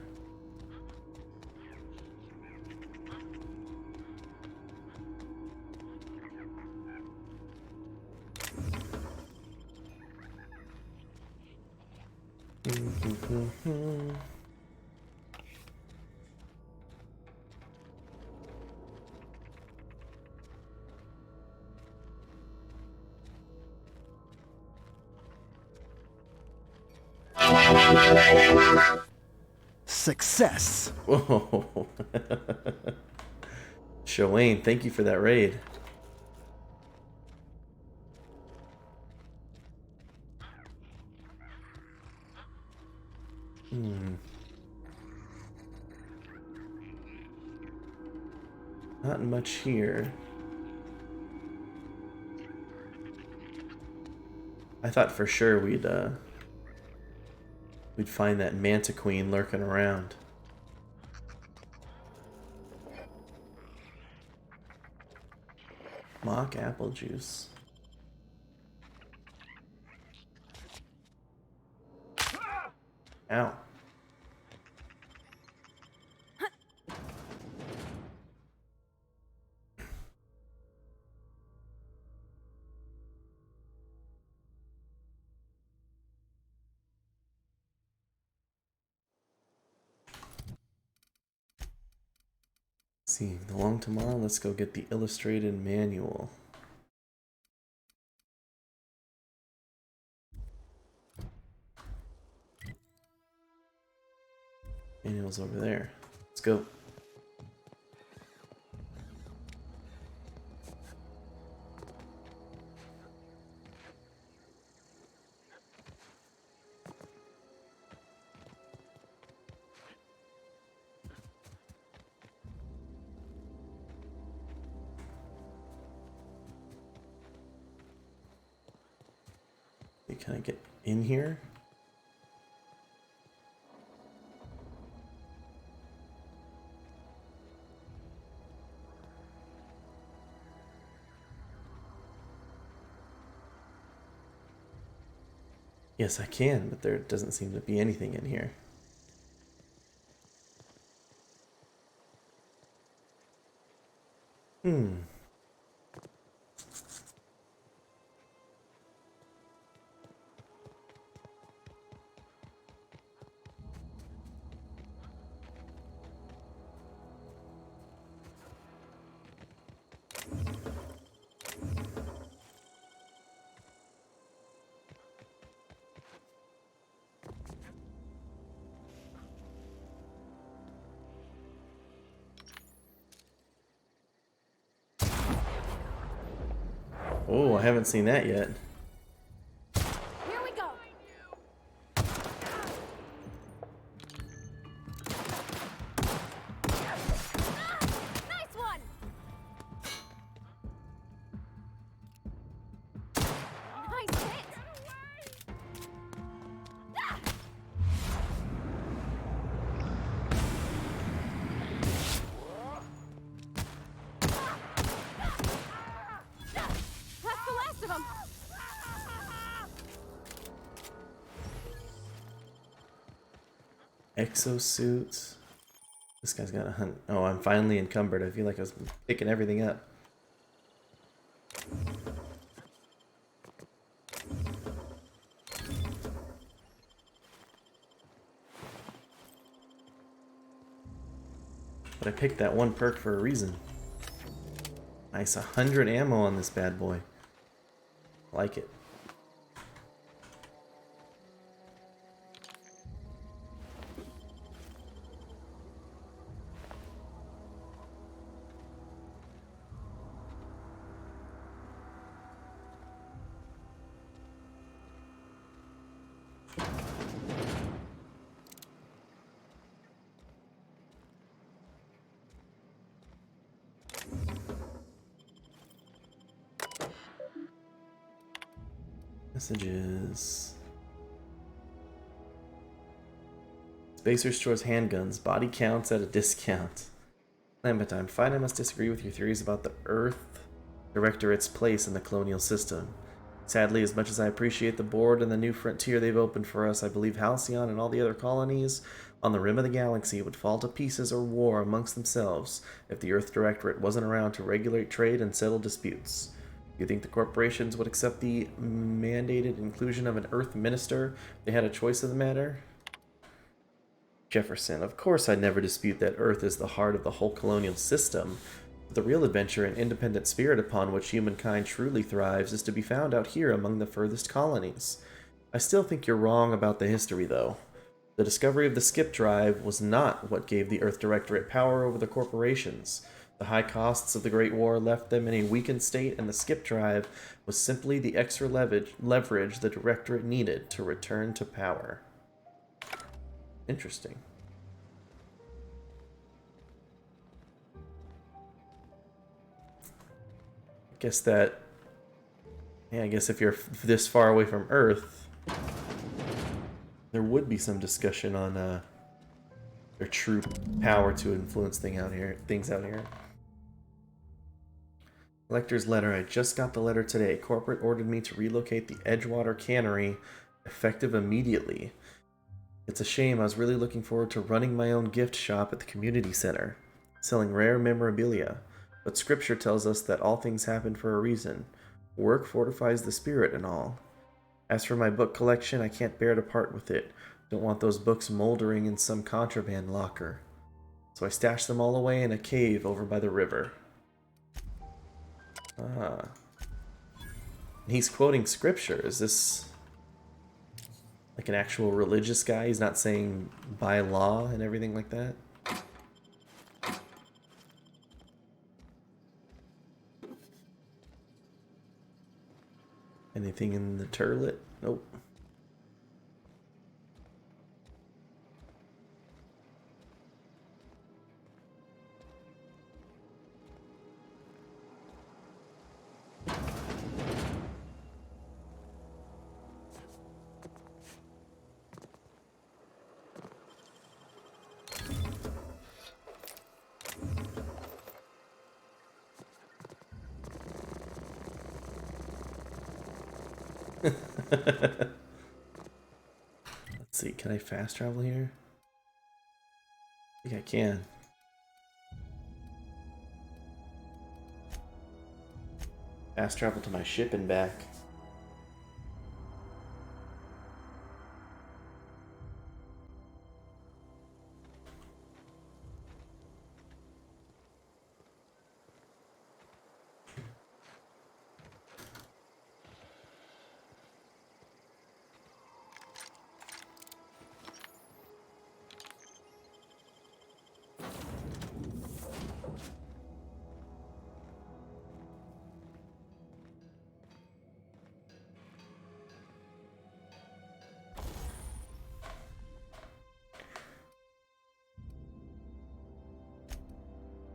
Success. Whoa. Showain, thank you for that raid. Not much here. I thought for sure we'd find that mantiqueen lurking around. Mock apple juice. Ow. See, along tomorrow, let's go get the illustrated manual. Manual's over there. Let's go. Can I get in here? Yes, I can, but there doesn't seem to be anything in here. Oh, I haven't seen that yet. Here we go. Nice one. Nice hit. That's the last of them. Exosuit. This guy's got a hunt. Oh, I'm finally encumbered. I feel like I was picking everything up. But I picked that one perk for a reason. Nice, 100 ammo on this bad boy. Like it. Messages. Spacer stores handguns. Body counts at a discount. Lambert, I'm fine. I must disagree with your theories about the Earth Directorate's place in the colonial system. Sadly, as much as I appreciate the board and the new frontier they've opened for us, I believe Halcyon and all the other colonies on the rim of the galaxy would fall to pieces or war amongst themselves if the Earth Directorate wasn't around to regulate trade and settle disputes. You think the corporations would accept the mandated inclusion of an Earth Minister if they had a choice of the matter? Jefferson, of course I'd never dispute that Earth is the heart of the whole colonial system. But the real adventure and independent spirit upon which humankind truly thrives is to be found out here among the furthest colonies. I still think you're wrong about the history, though. The discovery of the skip drive was not what gave the Earth Directorate power over the corporations. The high costs of the Great War left them in a weakened state, and the skip drive was simply the extra leverage the Directorate needed to return to power. Interesting. Guess that... Yeah, I guess if you're this far away from Earth, there would be some discussion on their true power to influence things out here. Collector's letter. I just got the letter today. Corporate ordered me to relocate the Edgewater Cannery, effective immediately. It's a shame. I was really looking forward to running my own gift shop at the community center, selling rare memorabilia. But scripture tells us that all things happen for a reason. Work fortifies the spirit and all. As for my book collection, I can't bear to part with it. Don't want those books moldering in some contraband locker. So I stashed them all away in a cave over by the river. He's quoting scripture. Is this Like an actual religious guy. He's not saying by law and everything like that. Anything in the turlet? Nope. Let's see, can I fast travel here? I think I can. Fast travel to my ship and back.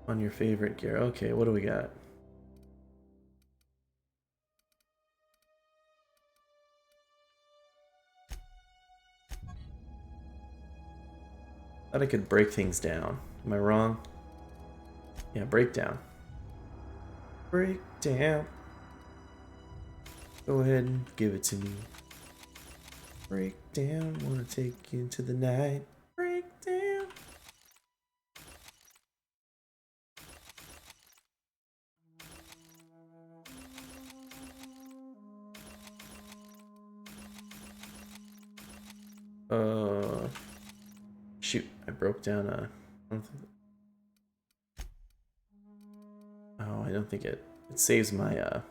On your favorite gear. Okay, what do we got? Thought I could break things down. Am I wrong? Yeah, break down. Break down. Go ahead and give it to me. Break down, wanna take you into the night. Break down. Shoot, I broke down a. I don't think it saves my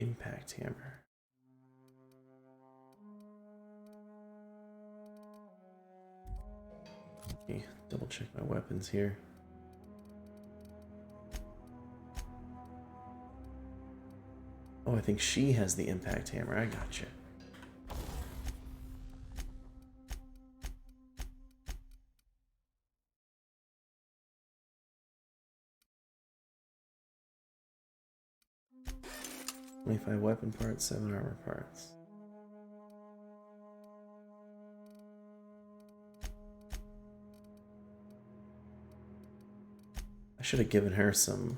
impact hammer. Okay, double check my weapons here. Oh, I think she has the impact hammer. I gotcha. $25 weapon parts, 7 armor parts. I should have given her some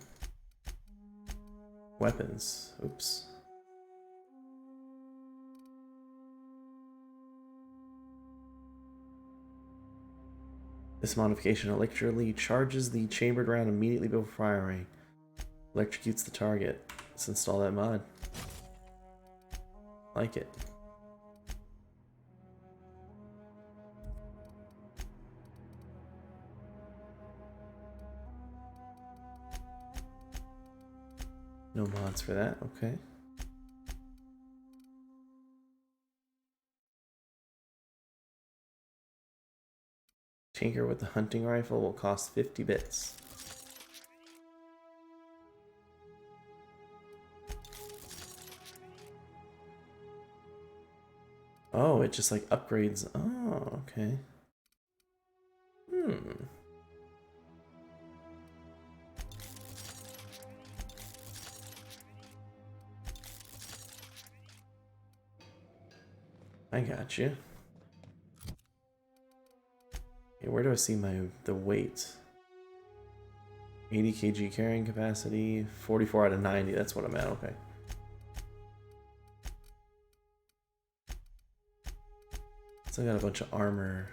weapons. Oops. This modification electrically charges the chambered round immediately before firing. Electrocutes the target. Let's install that mod. Like it. No mods for that, okay. Tinker with the hunting rifle will cost 50 bits. Oh, it just like upgrades. Oh, okay. I got you. Okay, where do I see the weight? 80 kg carrying capacity, 44 out of 90. That's what I'm at. Okay. So I got a bunch of armor.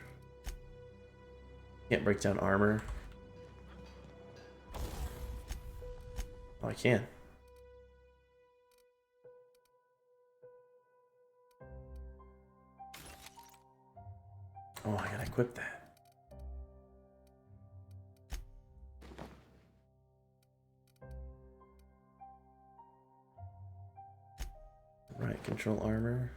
Can't break down armor. Oh, I can. Oh, I gotta equip that. Right, control armor.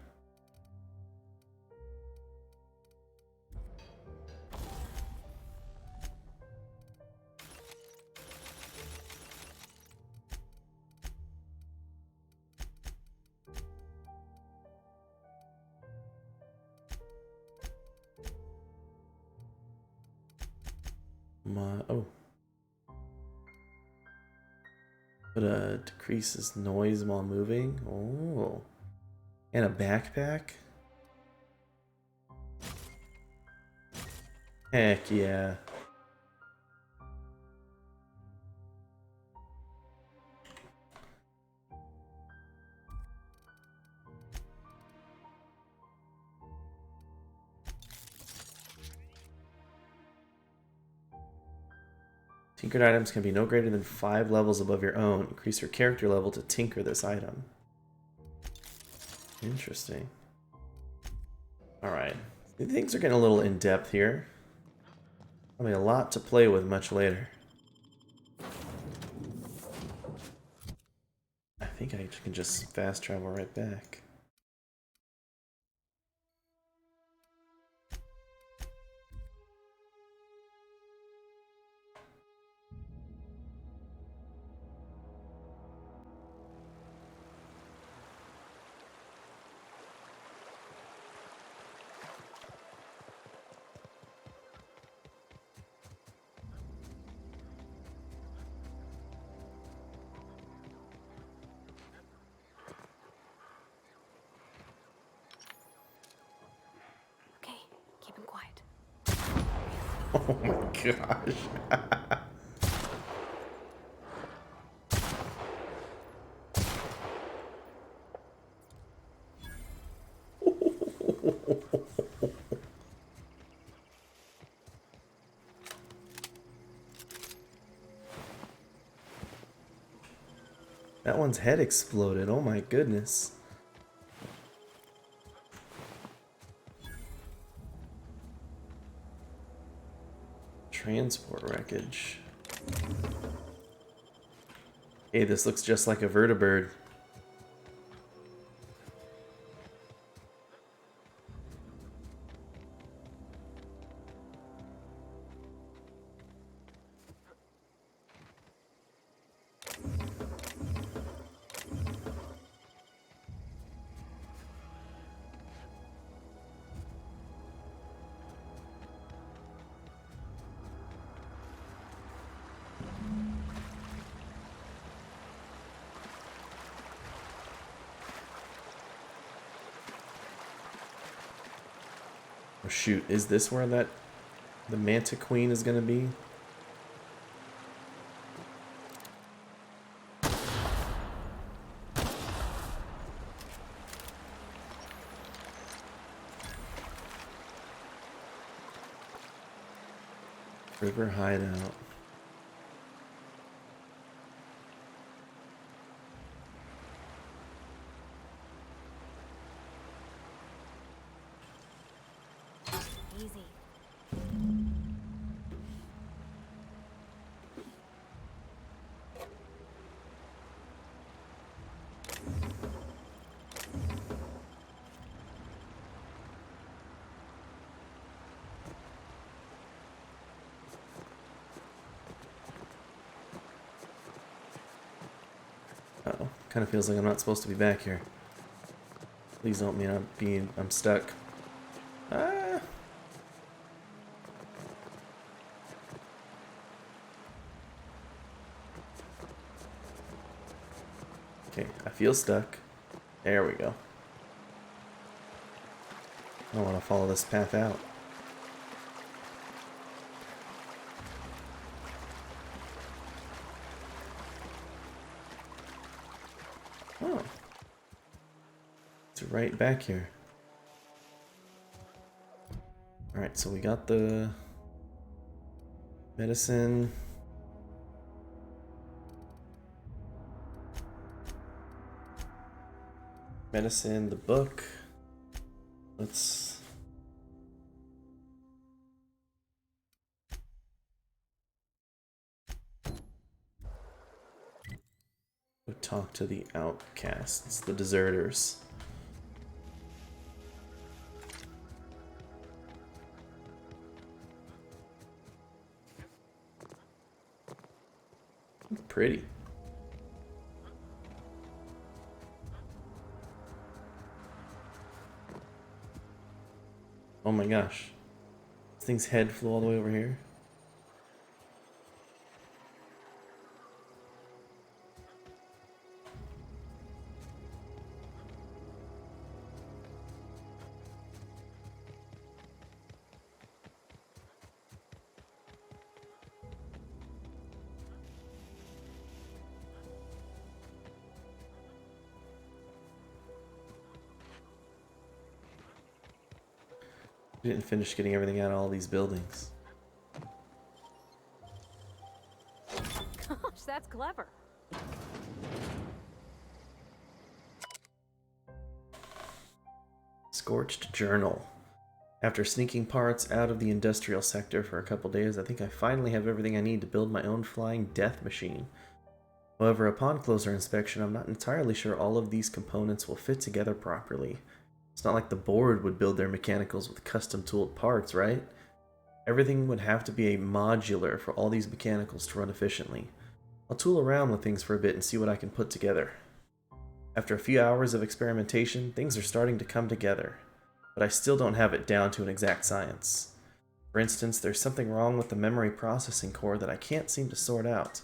Oh. But decreases noise while moving. Oh. And a backpack? Heck yeah. Tinkered items can be no greater than 5 levels above your own. Increase your character level to tinker this item. Interesting. Alright. Things are getting a little in-depth here. There'll be a lot to play with much later. I think I can just fast travel right back. Okay, keep him quiet. Oh my gosh. That one's head exploded. Oh my goodness. Transport wreckage. Hey, this looks just like a vertibird. Oh shoot, is this where the Manta Queen is gonna be? River Hideout. Easy. Uh-oh. Kind of feels like I'm not supposed to be back here. Please don't mean I'm stuck. Ah! Okay, I feel stuck. There we go. I want to follow this path out. Oh. It's right back here. Alright, so we got the medicine. Medicine, the book. Let's... go talk to the outcasts, the deserters. It's pretty. Oh my gosh. This thing's head flew all the way over here. We didn't finish getting everything out of all these buildings. Gosh, that's clever. Scorched Journal. After sneaking parts out of the industrial sector for a couple days, I think I finally have everything I need to build my own flying death machine. However, upon closer inspection, I'm not entirely sure all of these components will fit together properly. It's not like the board would build their mechanicals with custom tooled parts, right? Everything would have to be a modular for all these mechanicals to run efficiently. I'll tool around with things for a bit and see what I can put together. After a few hours of experimentation, things are starting to come together, but I still don't have it down to an exact science. For instance, there's something wrong with the memory processing core that I can't seem to sort out.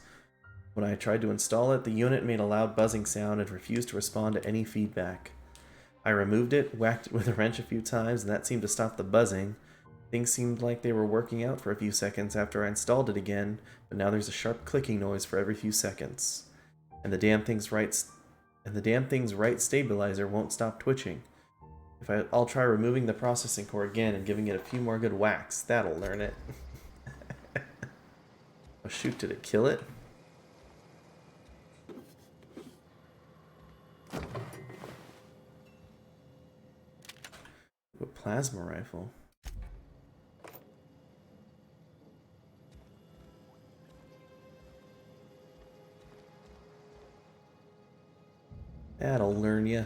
When I tried to install it, the unit made a loud buzzing sound and refused to respond to any feedback. I removed it, whacked it with a wrench a few times, and that seemed to stop the buzzing. Things seemed like they were working out for a few seconds after I installed it again, but now there's a sharp clicking noise for every few seconds. And the damn thing's right stabilizer won't stop twitching. I'll try removing the processing core again and giving it a few more good whacks. That'll learn it. Oh shoot, did it kill it? A plasma rifle. That'll learn ya.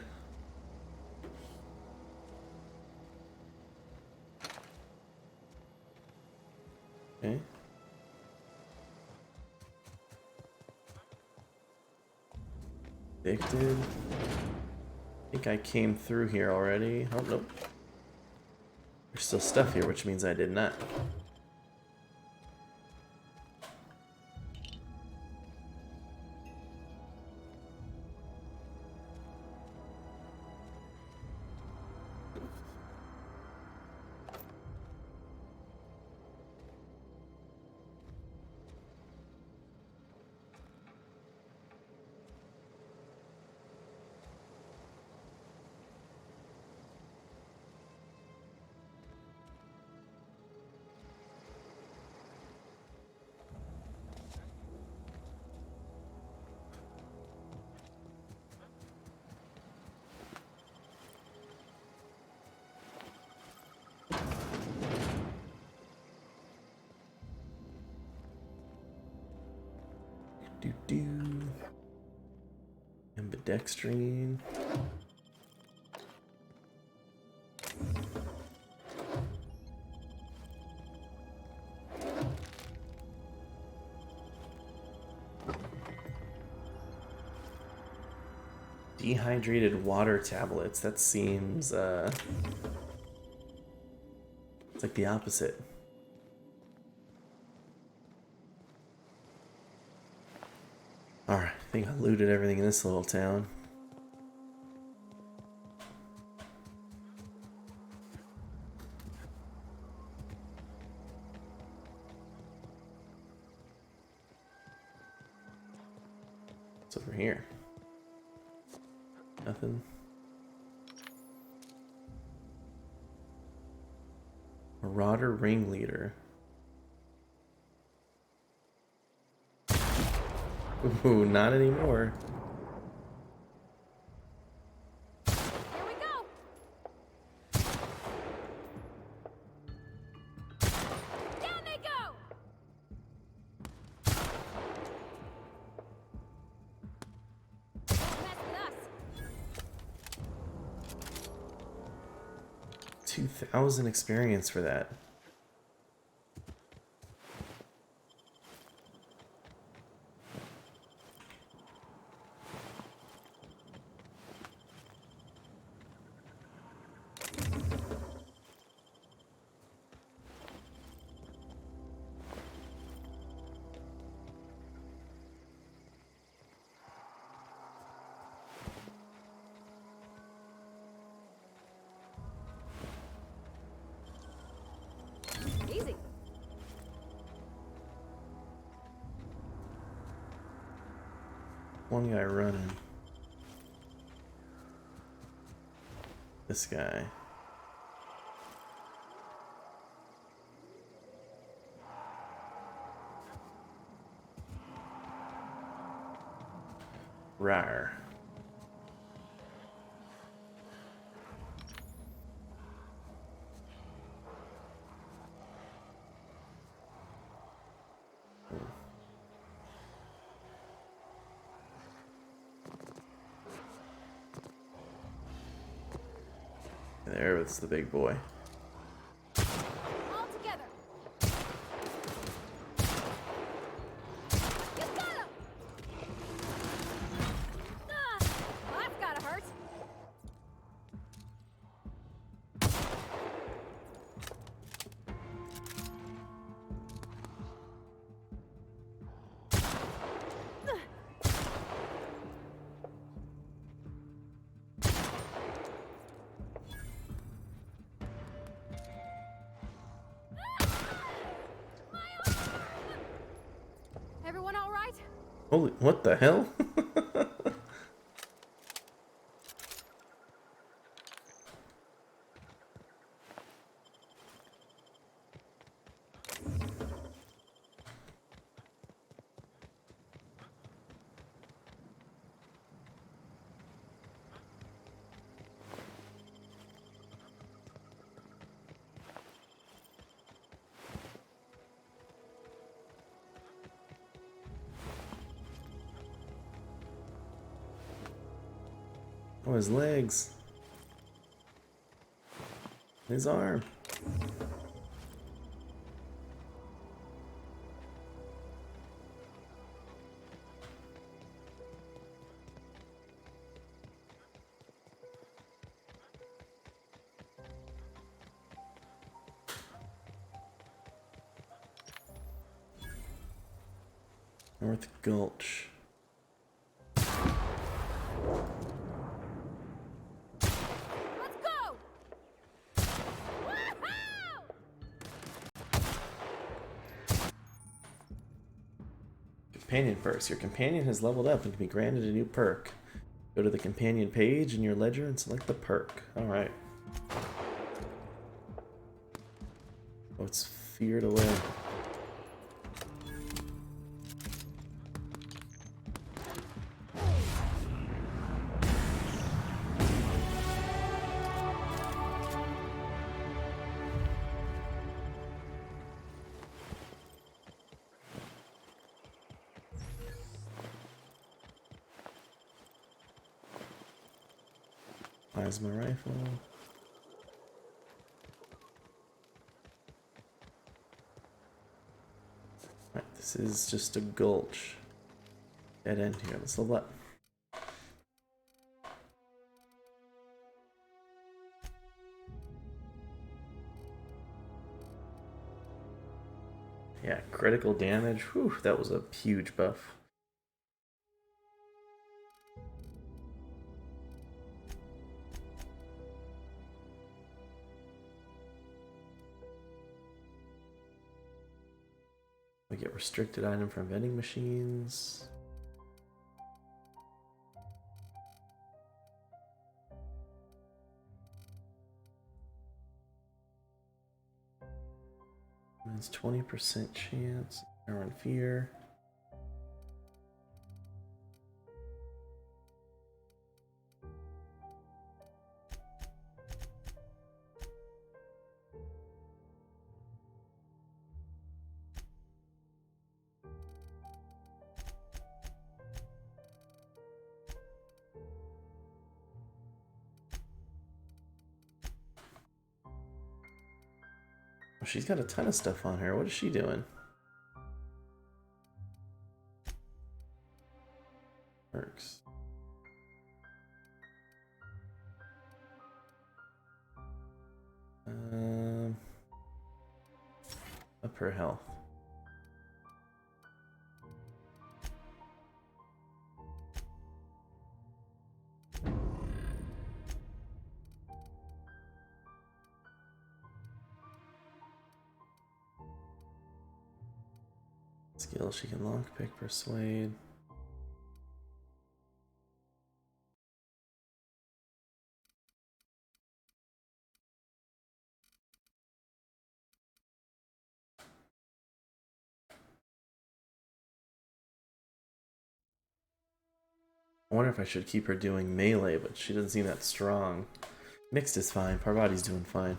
Okay. Addicted. I think I came through here already. Oh, nope. There's still stuff here, which means I did not. Ambidextrine. Dehydrated water tablets. That seems, it's like the opposite. Alright, I think I looted everything in this little town. What's over here? Nothing. Marauder ringleader. Ooh, not anymore. Here we go. Down they go. Don't mess with us. 2,000 experience for that. One guy running. This guy. Rar. There, it's the big boy. All together. You got him. Well, that's gotta hurt. Everyone all right? Holy, what the hell? Oh, his legs. His arm. North Gulch. Let's go! Woohoo! Companion perks. Your companion has leveled up and can be granted a new perk. Go to the companion page in your ledger and select the perk. Alright. Oh, it's feared away. Plasma rifle. Right, this is just a gulch. Dead end here. Let's level up. Yeah, critical damage. Whew, that was a huge buff. We get restricted item from vending machines. It's 20% chance. Power and fear. Oh, she's got a ton of stuff on her. What is she doing? Perks. Up her health. Skill, she can lockpick, persuade. I wonder if I should keep her doing melee, but she doesn't seem that strong. Mixed is fine. Parvati's doing fine.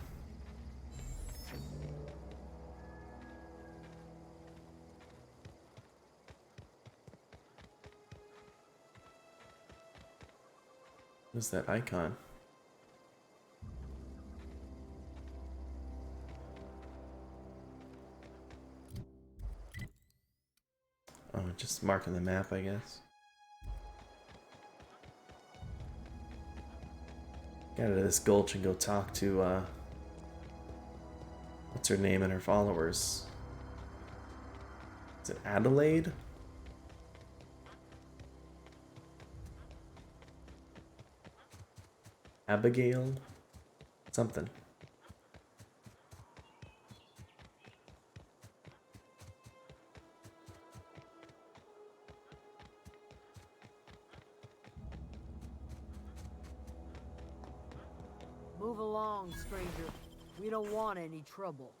What's that icon? Oh, just marking the map, I guess. Get out of this gulch and go talk to, what's her name and her followers? Is it Adelaide? Abigail? Something. Move along, stranger. We don't want any trouble.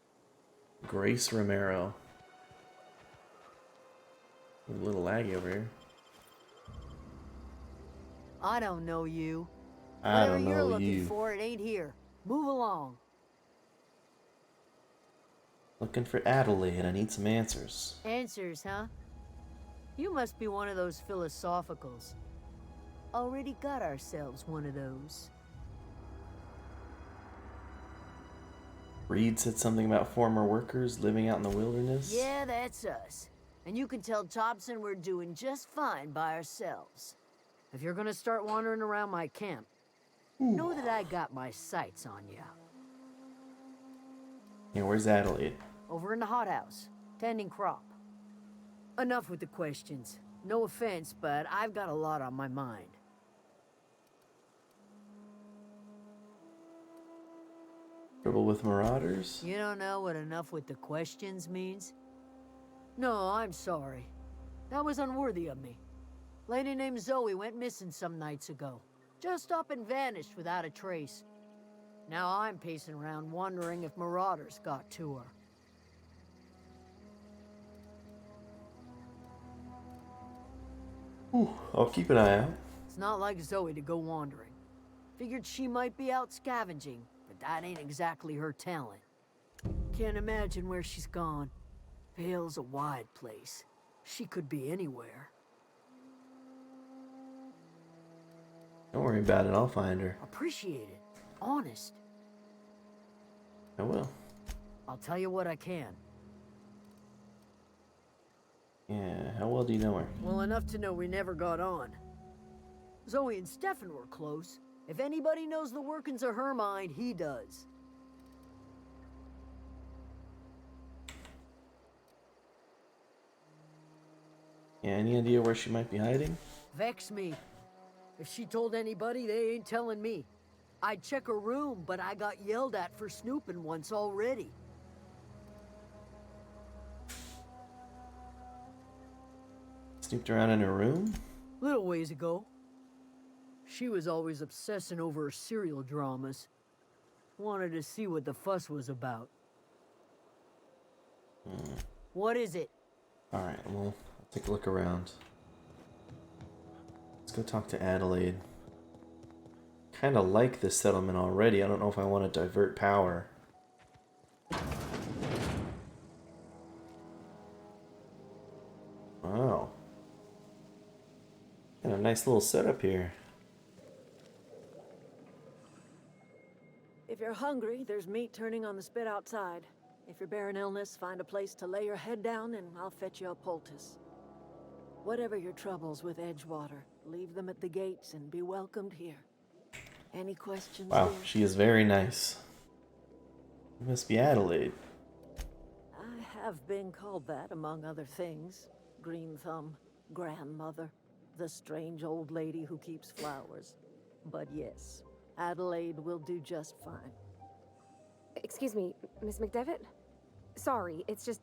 Grace Romero. A little laggy over here. I don't know you. I don't Whatever you're know looking you. for, it ain't here. Move along. Looking for Adelaide. I need some answers. Answers, huh? You must be one of those philosophicals. Already got ourselves one of those. Reed said something about former workers living out in the wilderness. Yeah, that's us. And you can tell Thompson we're doing just fine by ourselves. If you're gonna start wandering around my camp, know that I got my sights on you. Yeah, where's Adelaide? Over in the hothouse, tending crop. Enough with the questions. No offense, but I've got a lot on my mind. Trouble with marauders? You don't know what enough with the questions means? No, I'm sorry. That was unworthy of me. Lady named Zoe went missing some nights ago. Just up and vanished without a trace. Now I'm pacing around wondering if marauders got to her. Ooh, I'll keep an eye out. It's not like Zoe to go wandering. Figured she might be out scavenging, but that ain't exactly her talent. Can't imagine where she's gone. Vale's a wide place. She could be anywhere. Don't worry about it, I'll find her. Appreciate it. Honest. I will. I'll tell you what I can. Yeah, how well do you know her? Well, enough to know we never got on. Zoe and Stefan were close. If anybody knows the workings of her mind, he does. Yeah, any idea where she might be hiding? Vex me. If she told anybody, they ain't telling me. I'd check her room, but I got yelled at for snooping once already. Snooped around in her room? Little ways ago. She was always obsessing over her serial dramas. Wanted to see what the fuss was about. What is it? Alright, well, I'll take a look around. Let's go talk to Adelaide. Kinda like this settlement already. I don't know if I want to divert power. Wow. Got a nice little setup here. If you're hungry, there's meat turning on the spit outside. If you're bearing illness, find a place to lay your head down and I'll fetch you a poultice. Whatever your troubles with Edgewater, leave them at the gates and be welcomed here. Any questions? Wow, dear? she is very nice. It must be Adelaide. I have been called that, among other things. Green Thumb, grandmother, the strange old lady who keeps flowers. But yes, Adelaide will do just fine. Excuse me, Miss McDevitt? Sorry, it's just...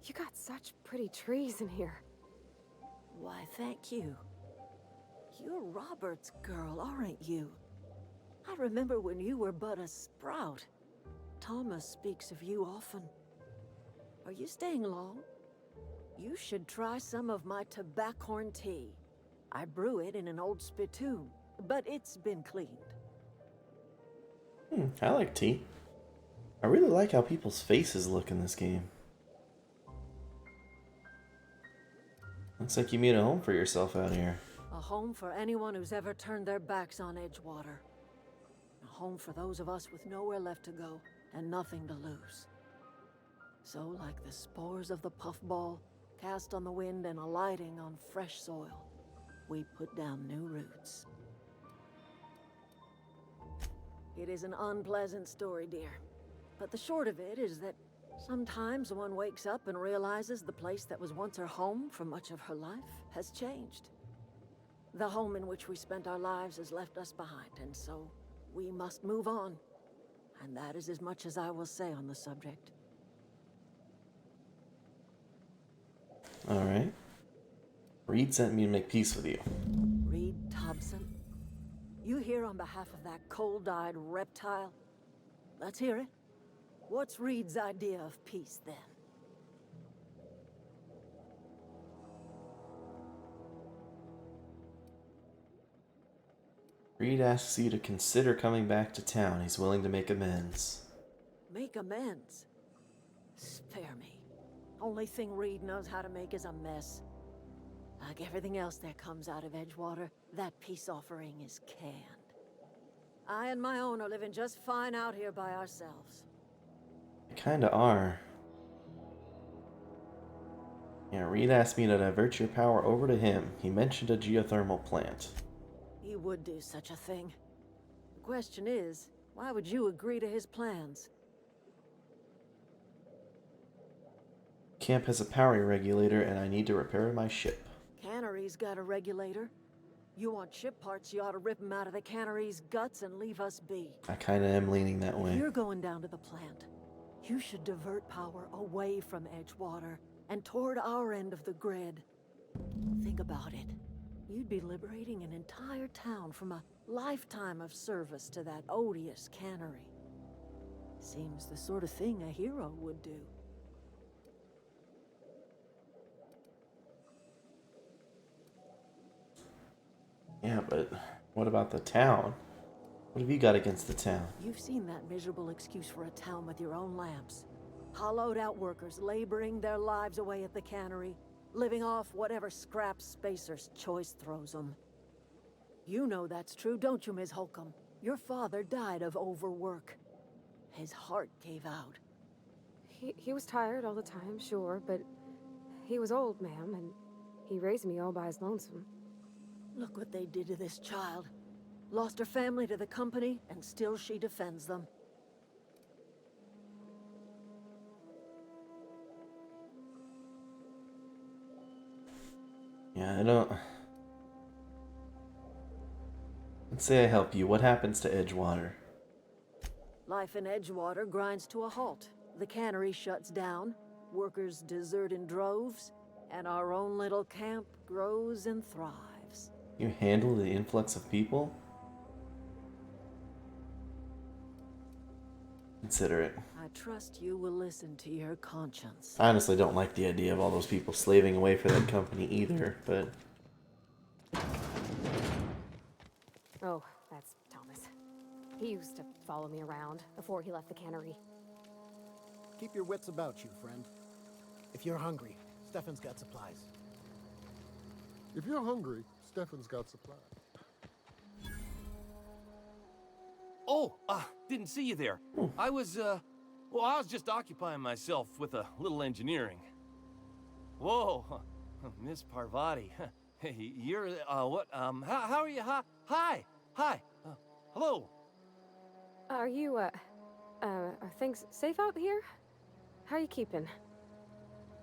You got such pretty trees in here. Why, thank you. You're Robert's girl, aren't you? I remember when you were but a sprout. Thomas speaks of you often. Are you staying long? You should try some of my tobaccorn tea. I brew it in an old spittoon, but it's been cleaned. I like tea. I really like how people's faces look in this game. Looks like you made a home for yourself out here. A home for anyone who's ever turned their backs on Edgewater. A home for those of us with nowhere left to go and nothing to lose. So, like the spores of the puffball, cast on the wind and alighting on fresh soil, we put down new roots. It is an unpleasant story, dear. But the short of it is that sometimes one wakes up and realizes the place that was once her home for much of her life has changed. The home in which we spent our lives has left us behind, and so we must move on. And that is as much as I will say on the subject. Alright. Reed sent me to make peace with you. Reed Thompson? You here on behalf of that cold-eyed reptile? Let's hear it. What's Reed's idea of peace, then? Reed asks you to consider coming back to town. He's willing to make amends. Make amends? Spare me. Only thing Reed knows how to make is a mess. Like everything else that comes out of Edgewater, that peace offering is canned. I and my own are living just fine out here by ourselves. They kinda are. Yeah, Reed asked me to divert your power over to him. He mentioned a geothermal plant. He would do such a thing. The question is, why would you agree to his plans? Camp has a power regulator and I need to repair my ship. Cannery's got a regulator. You want ship parts, you ought to rip them out of the cannery's guts and leave us be. I kinda am leaning that If way. you're going down to the plant, you should divert power away from Edgewater and toward our end of the grid. Think about it. You'd be liberating an entire town from a lifetime of service to that odious cannery. Seems the sort of thing a hero would do. Yeah, but what about the town? What have you got against the town? You've seen that miserable excuse for a town with your own lamps. Hollowed out workers laboring their lives away at the cannery, living off whatever scraps Spacer's Choice throws them. You know that's true, don't you, Ms. Holcomb? Your father died of overwork. His heart gave out. He was tired all the time, sure, but he was old, ma'am, and he raised me all by his lonesome. Look what they did to this child. Lost her family to the company, and still she defends them. Yeah, I don't... Let's say I help you. What happens to Edgewater? Life in Edgewater grinds to a halt. The cannery shuts down, workers desert in droves, and our own little camp grows and thrives. You handle the influx of people? Consider it. I trust you will listen to your conscience. I honestly don't like the idea of all those people slaving away for that company either, but... Oh, that's Thomas. He used to follow me around before he left the cannery. Keep your wits about you, friend. If you're hungry, Stefan's got supplies. If you're hungry, Stefan's got supplies. Oh, didn't see you there. I was just occupying myself with a little engineering. Whoa, Miss Parvati. Hey, you're, what, how are you? Hi, hello. Are you, are things safe out here? How are you keeping?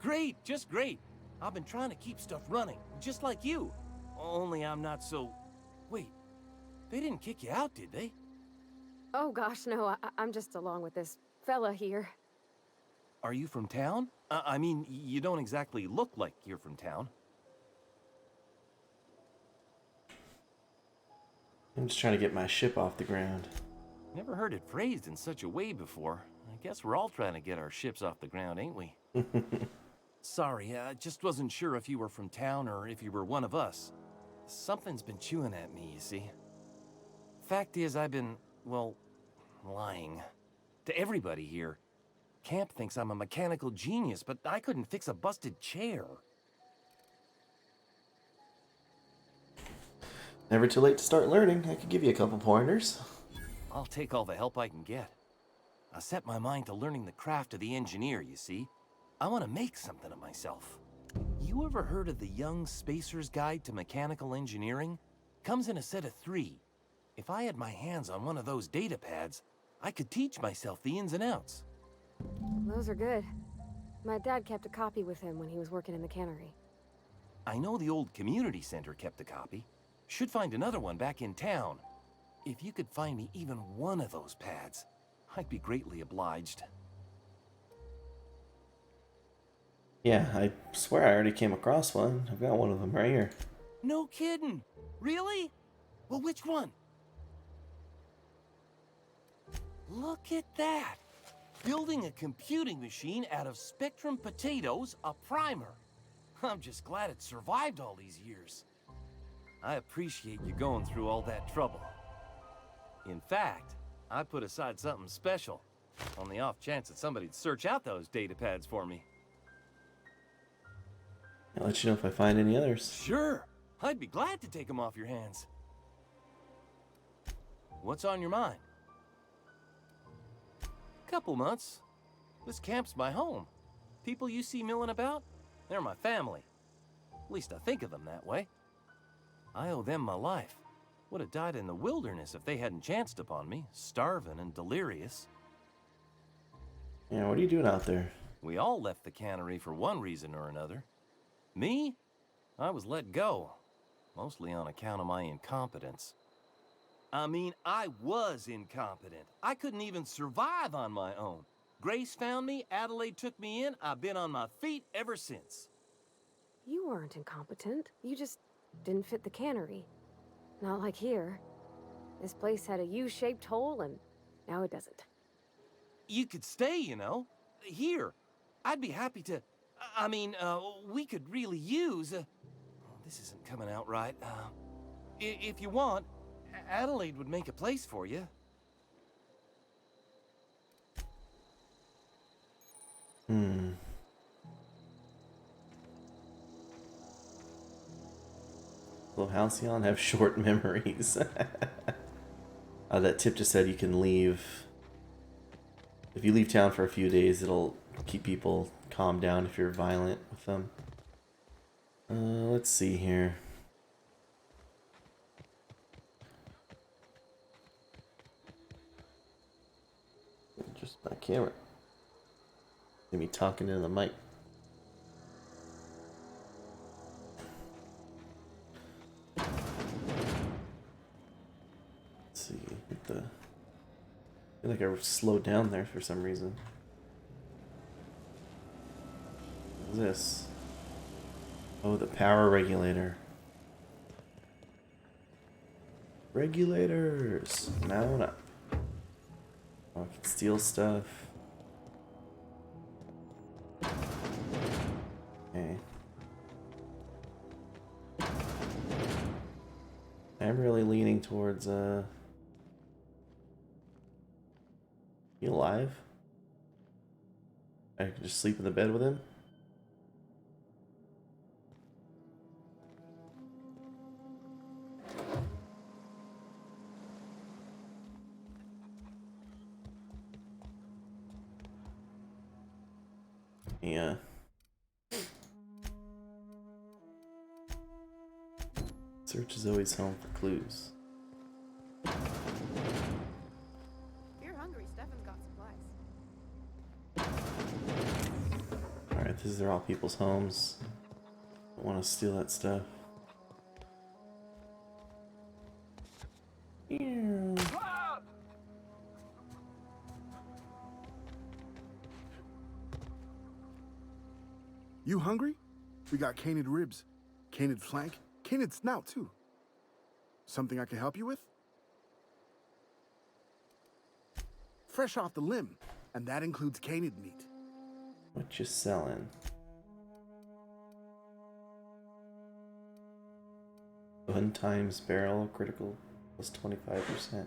Great, just great. I've been trying to keep stuff running, just like you. Only I'm not so... Wait, they didn't kick you out, did they? Oh gosh, no, I'm just along with this fella here. Are you from town? I mean, you don't exactly look like you're from town. I'm just trying to get my ship off the ground. Never heard it phrased in such a way before. I guess we're all trying to get our ships off the ground, ain't we? Sorry, I just wasn't sure if you were from town or if you were one of us. something's been chewing at me, you see. Fact is, I've been, well, lying. To everybody here. Camp thinks I'm a mechanical genius, but I couldn't fix a busted chair. Never too late to start learning. I could give you a couple pointers. I'll take all the help I can get. I set my mind to learning the craft of the engineer, you see. I want to make something of myself. You ever heard of the Young Spacer's Guide to Mechanical Engineering? Comes in a set of 3. If I had my hands on one of those data pads, I could teach myself the ins and outs. Those are good. My dad kept a copy with him when he was working in the cannery. I know the old community center kept a copy. Should find another one back in town. If you could find me even one of those pads, I'd be greatly obliged. Yeah, I swear I already came across one. I've got one of them right here. No kidding. Really? Well, which one? Look at that. Building a computing machine out of Spectrum potatoes, a primer. I'm just glad it survived all these years. I appreciate you going through all that trouble. In fact, I put aside something special on the off chance that somebody'd search out those data pads for me. I'll let you know if I find any others. Sure. I'd be glad to take them off your hands. What's on your mind? Couple months. This camp's my home. People you see milling about, they're my family. At least I think of them that way. I owe them my life. Would have died in the wilderness if they hadn't chanced upon me, starving and delirious. Yeah, what are you doing out there? We all left the cannery for one reason or another. Me? I was let go, mostly on account of my incompetence. I mean, I was incompetent. I couldn't even survive on my own. Grace found me, Adelaide took me in, I've been on my feet ever since. You weren't incompetent. You just didn't fit the cannery. Not like here. This place had a U-shaped hole, and now it doesn't. You could stay, you know. Here. I'd be happy to... we could really use... this isn't coming out right. If you want, Adelaide would make a place for you. Will Halcyon have short memories? That tip just said you can leave. If you leave town for a few days, it'll keep people calmed down if you're violent with them. Let's see here. Just my camera. Me talking into the mic. Let's see. What the... I feel like I slowed down there for some reason. What is this? Oh, the power regulator. Regulators! Mount up. Oh, I can steal stuff. Okay. I'm really leaning towards, You alive? I can just sleep in the bed with him? Yeah. Search Zoe's home for clues. If you're hungry, Stefan's got supplies. Alright, these are all people's homes. I want to steal that stuff. Ew. You hungry? We got canid ribs, canid flank, canid snout too. Something I can help you with? Fresh off the limb, and that includes canid meat. What you selling? Gun times barrel, critical plus 25%.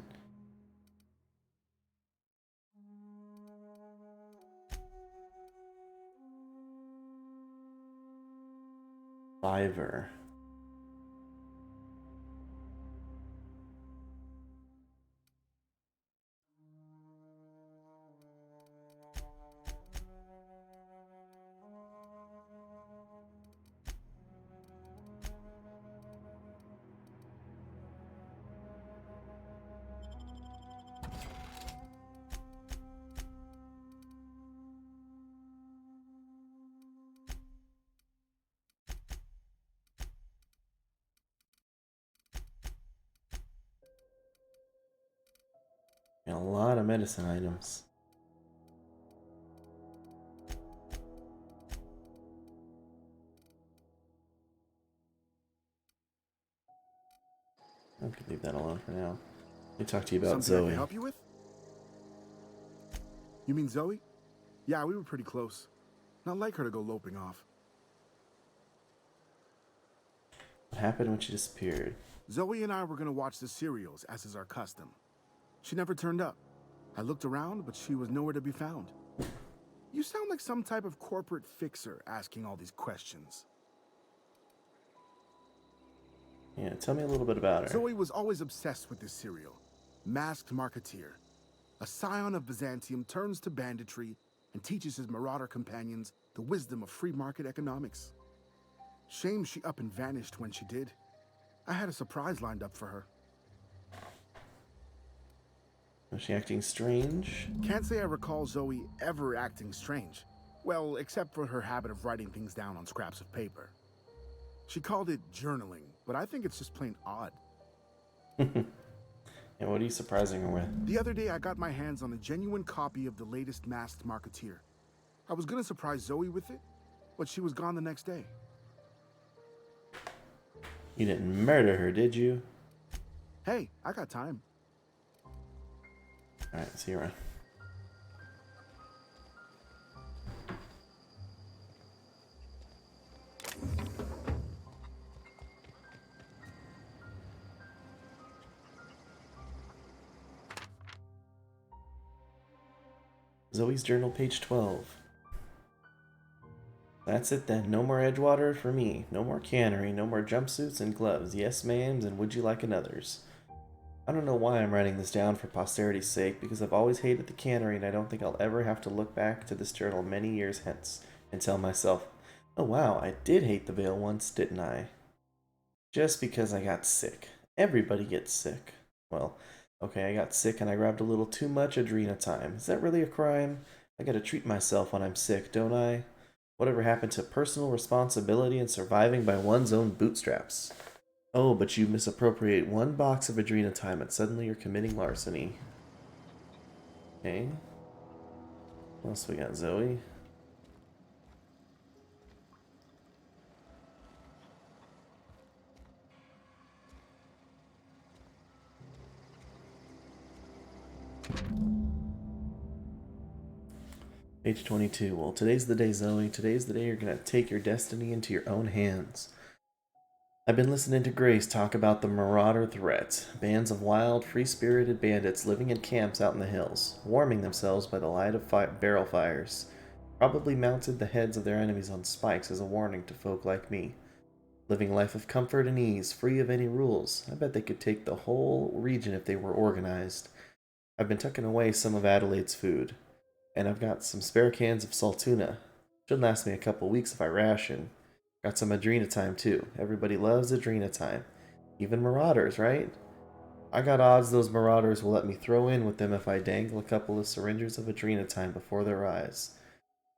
Fiver. And a lot of medicine items. I could leave that alone for now. Let me talk to you about Something I Zoe. can help you with? You mean Zoe? Yeah, we were pretty close. Not like her to go loping off. What happened when she disappeared? Zoe and I were gonna watch the serials, as is our custom. She never turned up. I looked around, but she was nowhere to be found. You sound like some type of corporate fixer asking all these questions. Yeah, tell me a little bit about her. Zoe was always obsessed with this serial. Masked Marketeer. A scion of Byzantium turns to banditry and teaches his marauder companions the wisdom of free market economics. Shame she up and vanished when she did. I had a surprise lined up for her. Was she acting strange? Can't say I recall Zoe ever acting strange. Well, except for her habit of writing things down on scraps of paper. She called it journaling, but I think it's just plain odd. And what are you surprising her with? The other day, I got my hands on a genuine copy of the latest Masked Marketeer. I was gonna surprise Zoe with it, but she was gone the next day. You didn't murder her, did you? Hey, I got time. Alright, see you around. Zoe's journal, page 12. That's it then. No more Edgewater for me. No more cannery. No more jumpsuits and gloves. Yes, ma'ams, and would you like another's? I don't know why I'm writing this down for posterity's sake, because I've always hated the cannery, and I don't think I'll ever have to look back to this journal many years hence and tell myself, oh wow, I did hate the Vale once, didn't I? Just because I got sick. Everybody gets sick. Well, okay, I got sick and I grabbed a little too much Adrena time. Is that really a crime? I gotta treat myself when I'm sick, don't I? Whatever happened to personal responsibility and surviving by one's own bootstraps? Oh, but you misappropriate one box of Adrena time and suddenly you're committing larceny. Okay. What else we got, Zoe? Page 22. Well, today's the day, Zoe. Today's the day you're gonna take your destiny into your own hands. I've been listening to Grace talk about the Marauder threat. Bands of wild, free-spirited bandits living in camps out in the hills, warming themselves by the light of barrel fires. Probably mounted the heads of their enemies on spikes as a warning to folk like me. Living a life of comfort and ease, free of any rules. I bet they could take the whole region if they were organized. I've been tucking away some of Adelaide's food. And I've got some spare cans of salt tuna. Should last me a couple weeks if I ration. Got some Adrena time too. Everybody loves Adrena time. Even Marauders, right? I got odds those Marauders will let me throw in with them if I dangle a couple of syringes of Adrena time before their eyes.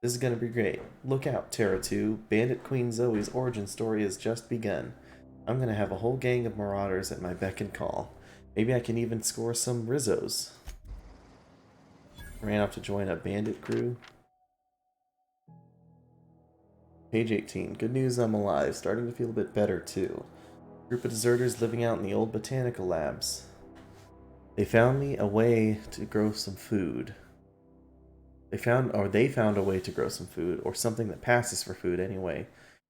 This is gonna be great. Look out, Terra 2. Bandit Queen Zoe's origin story has just begun. I'm gonna have a whole gang of Marauders at my beck and call. Maybe I can even score some Rizzos. Ran off to join a bandit crew. Page 18. Good news, I'm alive. Starting to feel a bit better, too. Group of deserters living out in the old botanical labs. They found me a way to grow some food. They found a way to grow some food, or something that passes for food anyway.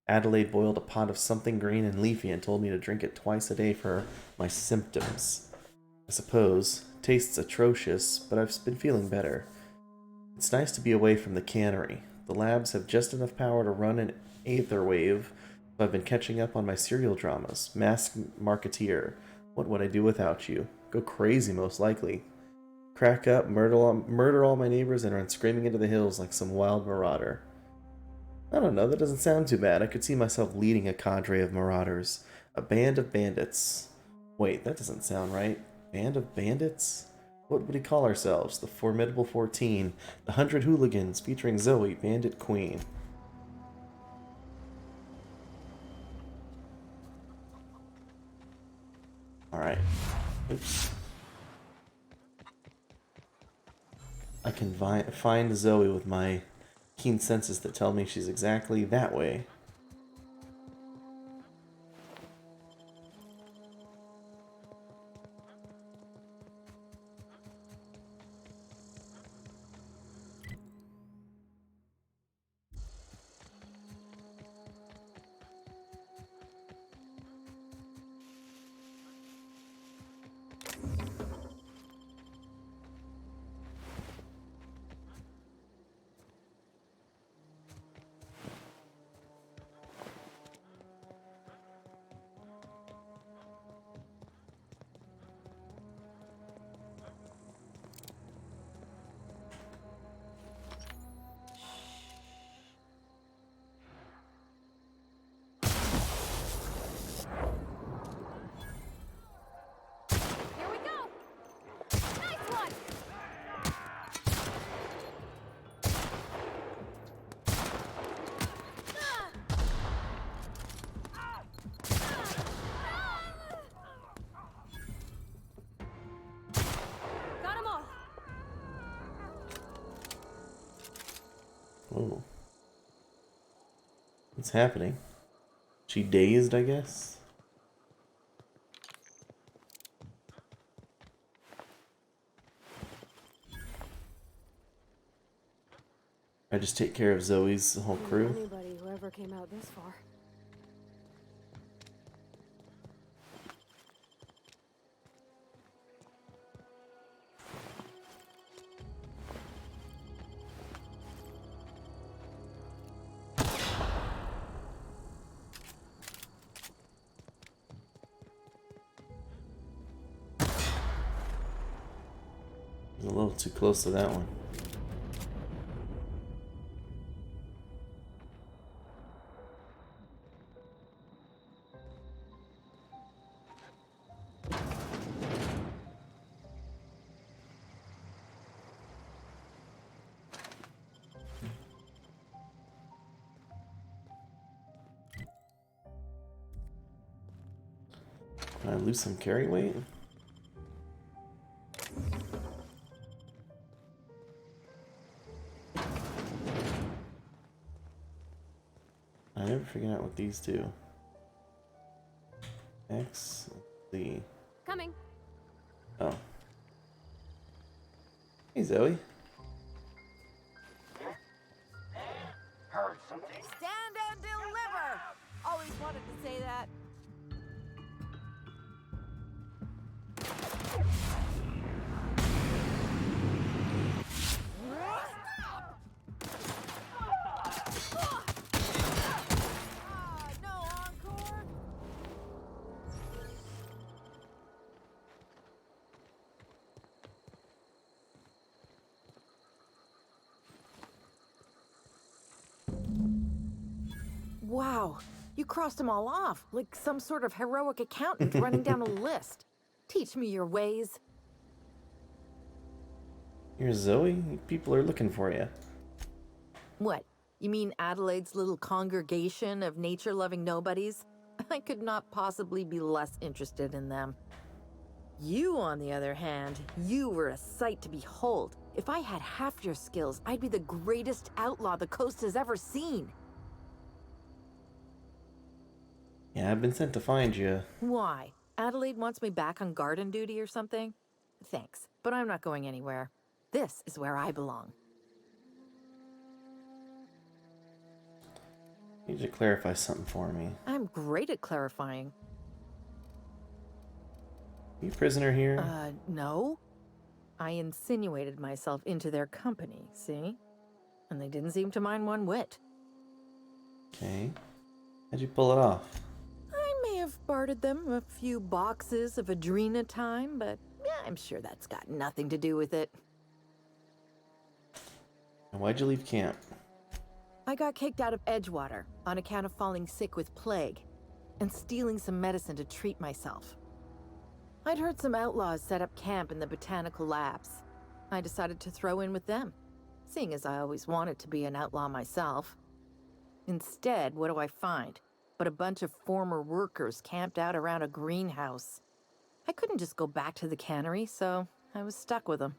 Adelaide boiled a pot of something green and leafy and told me to drink it twice a day for my symptoms. I suppose. Tastes atrocious, but I've been feeling better. It's nice to be away from the cannery. The labs have just enough power to run an aether wave, so I've been catching up on my serial dramas. Masked Marketeer. What would I do without you? Go crazy, most likely. Crack up, murder all my neighbors, and run screaming into the hills like some wild marauder. I don't know, that doesn't sound too bad. I could see myself leading a cadre of marauders. A band of bandits. Wait, that doesn't sound right. Band of bandits? What would we call ourselves? The Formidable 14. The 100 Hooligans, featuring Zoe, Bandit Queen. Alright. Oops. I can find Zoe with my keen senses that tell me she's exactly that way. Oh. What's happening? She dazed, I guess? I just take care of Zoe's whole crew. Anybody who ever came out this far. A little too close to that one. Can I lose some carry weight? I never figured out what these do. X, Z. Coming. Oh. Hey, Zoe. Heard something. Stand and deliver! Always wanted to say that. No encore? Wow, you crossed them all off, like some sort of heroic accountant running down a list. Teach me your ways. Here's Zoe. People are looking for you. What? You mean Adelaide's little congregation of nature-loving nobodies? I could not possibly be less interested in them. You, on the other hand, you were a sight to behold. If I had half your skills, I'd be the greatest outlaw the coast has ever seen. Yeah, I've been sent to find you. Why? Adelaide wants me back on garden duty or something? Thanks, but I'm not going anywhere. This is where I belong. You need to clarify something for me. I'm great at clarifying. You prisoner here? No. I insinuated myself into their company, see? And they didn't seem to mind one whit. Okay. How'd you pull it off? I may have bartered them a few boxes of Adrena time, but yeah, I'm sure that's got nothing to do with it. And why'd you leave camp? I got kicked out of Edgewater on account of falling sick with plague and stealing some medicine to treat myself. I'd heard some outlaws set up camp in the botanical labs. I decided to throw in with them, seeing as I always wanted to be an outlaw myself. Instead, what do I find but a bunch of former workers camped out around a greenhouse? I couldn't just go back to the cannery, so I was stuck with them.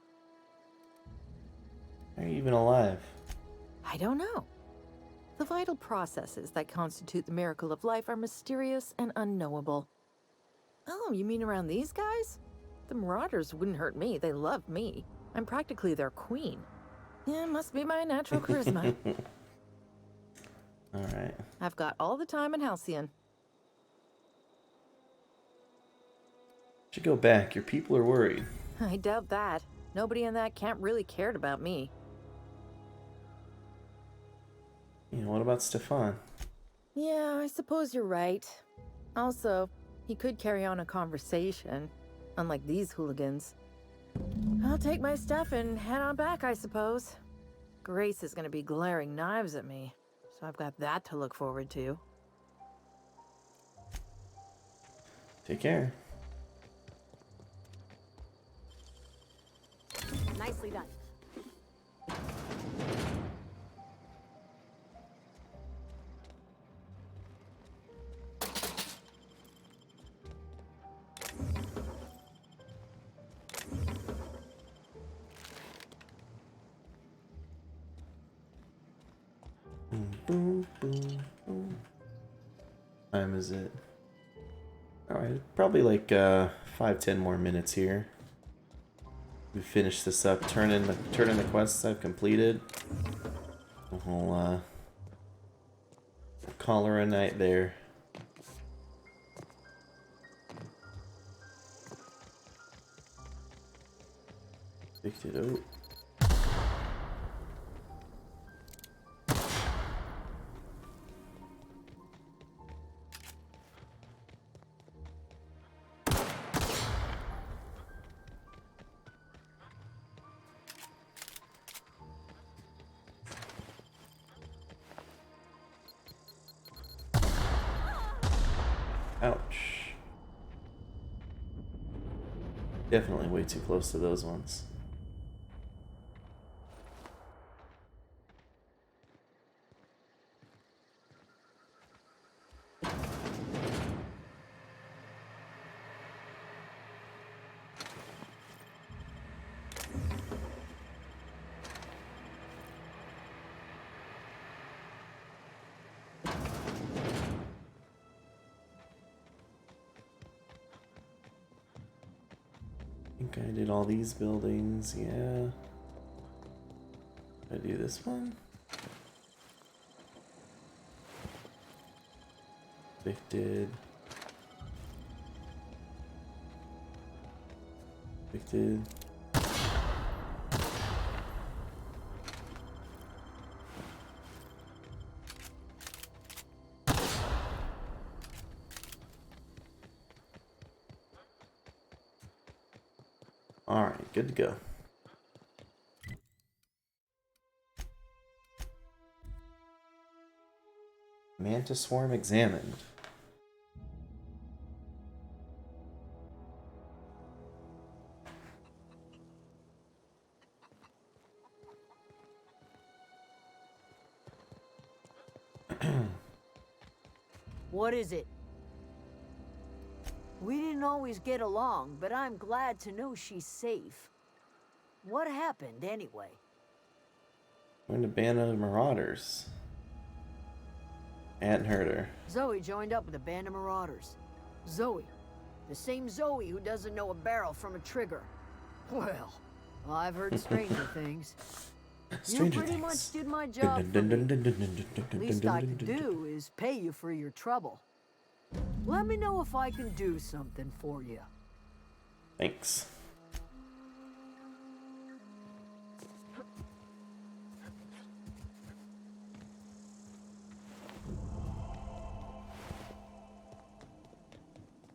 How are you even alive? I don't know. The vital processes that constitute the miracle of life are mysterious and unknowable. Oh, you mean around these guys? The Marauders wouldn't hurt me. They love me. I'm practically their queen. Yeah, must be my natural charisma. Alright. I've got all the time in Halcyon. Should go back. Your people are worried. I doubt that. Nobody in that camp really cared about me. You know, what about Stefan? Yeah, I suppose you're right. Also, he could carry on a conversation, unlike these hooligans. I'll take my stuff and head on back, I suppose. Grace is gonna be glaring knives at me, so I've got that to look forward to. Take care. Nicely done. Boom, boom, boom. Time is it? Alright, probably like 5-10 more minutes here. We finish this up, turn in the quests I've completed. We'll call her a night there. Picked it out. Ouch. Definitely way too close to those ones. I think I did all these buildings, yeah. Did I do this one? Evicted. Evicted. Alright, good to go. Mantis swarm examined. What is it? We didn't always get along, but I'm glad to know she's safe. What happened, anyway? We're in a band of marauders. Hadn't heard her. Zoe joined up with a band of marauders. Zoe. The same Zoe who doesn't know a barrel from a trigger. Well, I've heard stranger things. You pretty much did my job for me. Least I can do is pay you for your trouble. Let me know if I can do something for you. Thanks.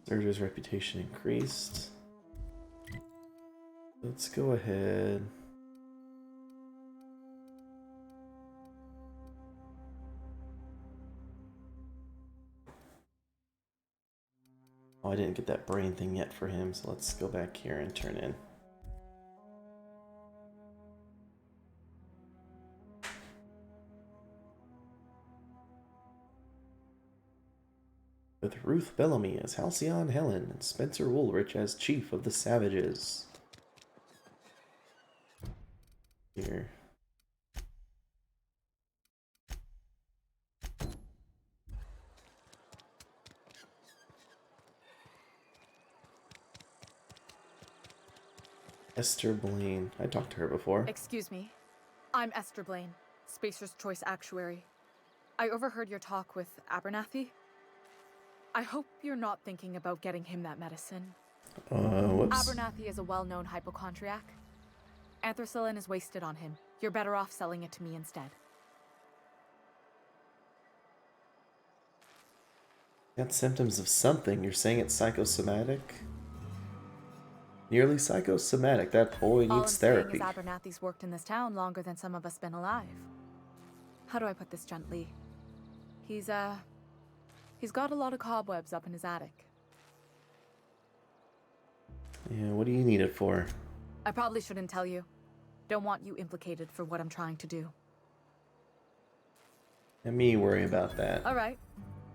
Surge's reputation increased. Let's go ahead. Oh, I didn't get that brain thing yet for him, so let's go back here and turn in. With Ruth Bellamy as Halcyon Helen and Spencer Woolrich as Chief of the Savages. Here. Esther Blaine. I talked to her before. Excuse me. I'm Esther Blaine, Spacer's Choice Actuary. I overheard your talk with Abernathy. I hope you're not thinking about getting him that medicine. Whoops. Abernathy is a well-known hypochondriac. Anthracillin is wasted on him. You're better off selling it to me instead. Got symptoms of something. You're saying it's psychosomatic? Nearly psychosomatic. That boy All needs I'm saying therapy. is Abernathy's worked in this town longer than some of us been alive. How do I put this gently? He's got a lot of cobwebs up in his attic. Yeah, what do you need it for? I probably shouldn't tell you. Don't want you implicated for what I'm trying to do. Let me worry about that. All right.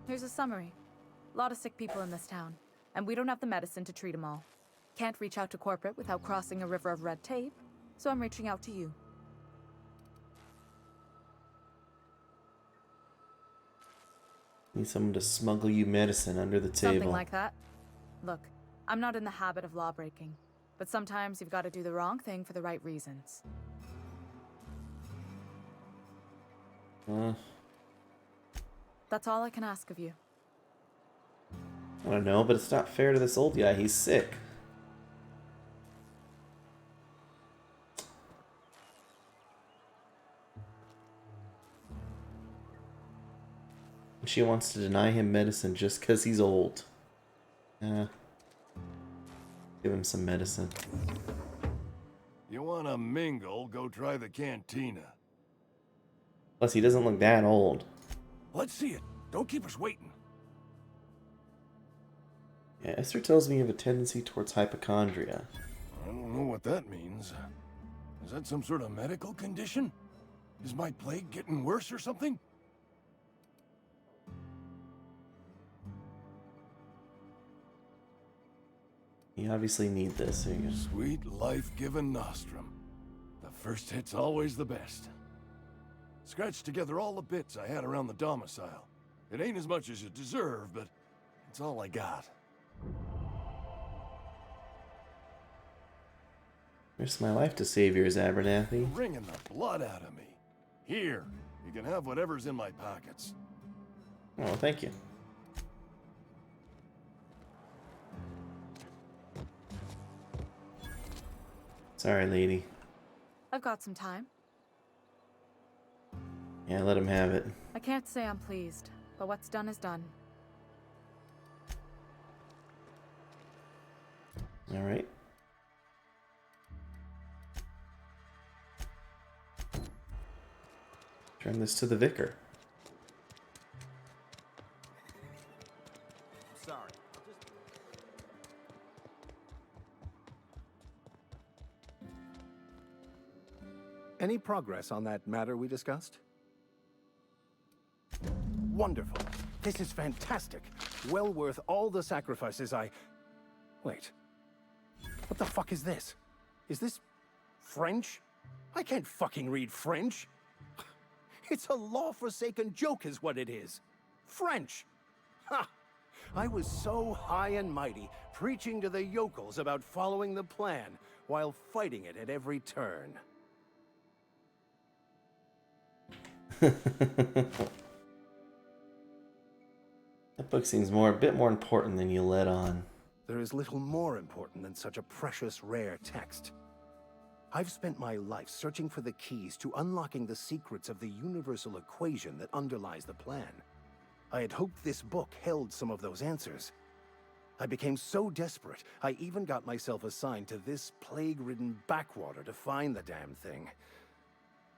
Here's a summary. A lot of sick people in this town, and we don't have the medicine to treat them all. Can't reach out to corporate without crossing a river of red tape, so I'm reaching out to you. Need someone to smuggle you medicine under the table. Something like that. Look, I'm not in the habit of law breaking, but sometimes you've got to do the wrong thing for the right reasons. That's all I can ask of you. I don't know, but it's not fair to this old guy. He's sick. She wants to deny him medicine just because he's old. Give him some medicine. You wanna mingle, go try the cantina. Plus, he doesn't look that old. Let's see it. Don't keep us waiting. Yeah, Esther tells me you have a tendency towards hypochondria. I don't know what that means. Is that some sort of medical condition? Is my plague getting worse or something? You obviously need this. Here you go. Sweet life-giving nostrum. The first hit's always the best. Scratched together all the bits I had around the domicile. It ain't as much as you deserve, but it's all I got. Risk my life to save yours, Abernathy. Wringing the blood out of me. Here, you can have whatever's in my pockets. Oh, thank you. Sorry, lady. I've got some time. Yeah, let him have it. I can't say I'm pleased, but what's done is done. All right. Turn this to the vicar. Sorry. Any progress on that matter we discussed? Wonderful. This is fantastic. Well worth all the sacrifices I... Wait. What the fuck is this? Is this French? I can't fucking read French. It's a law-forsaken joke is what it is. French. Ha! I was so high and mighty, preaching to the yokels about following the plan, while fighting it at every turn. That book seems a bit more important than you let on. There is little more important than such a precious, rare text. I've spent my life searching for the keys to unlocking the secrets of the universal equation that underlies the plan. I had hoped this book held some of those answers. I became so desperate, I even got myself assigned to this plague-ridden backwater to find the damn thing.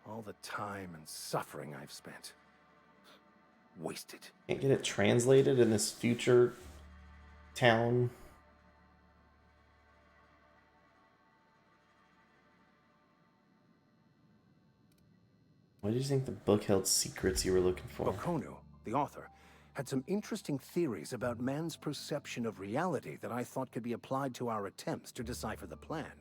All the time and suffering I've spent. Wasted. Can't get it translated in this future town. What did you think the book held secrets you were looking for? Bokonu, the author, had some interesting theories about man's perception of reality that I thought could be applied to our attempts to decipher the plan.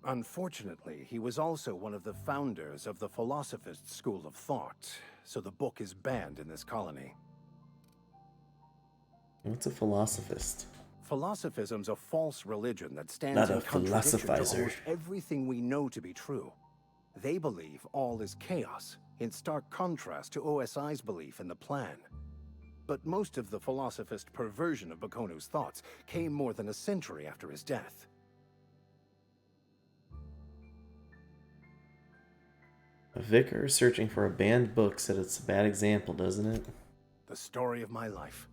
Unfortunately, he was also one of the founders of the Philosophist school of thought, so the book is banned in this colony. What's a philosophist? Philosophism's a false religion that stands Not in a contradiction to philosophizer. almost everything we know to be true. They believe all is chaos, in stark contrast to OSI's belief in the plan. But most of the philosophist perversion of Bakonu's thoughts came more than a century after his death. A vicar searching for a banned book said it's a bad example, doesn't it? The story of my life.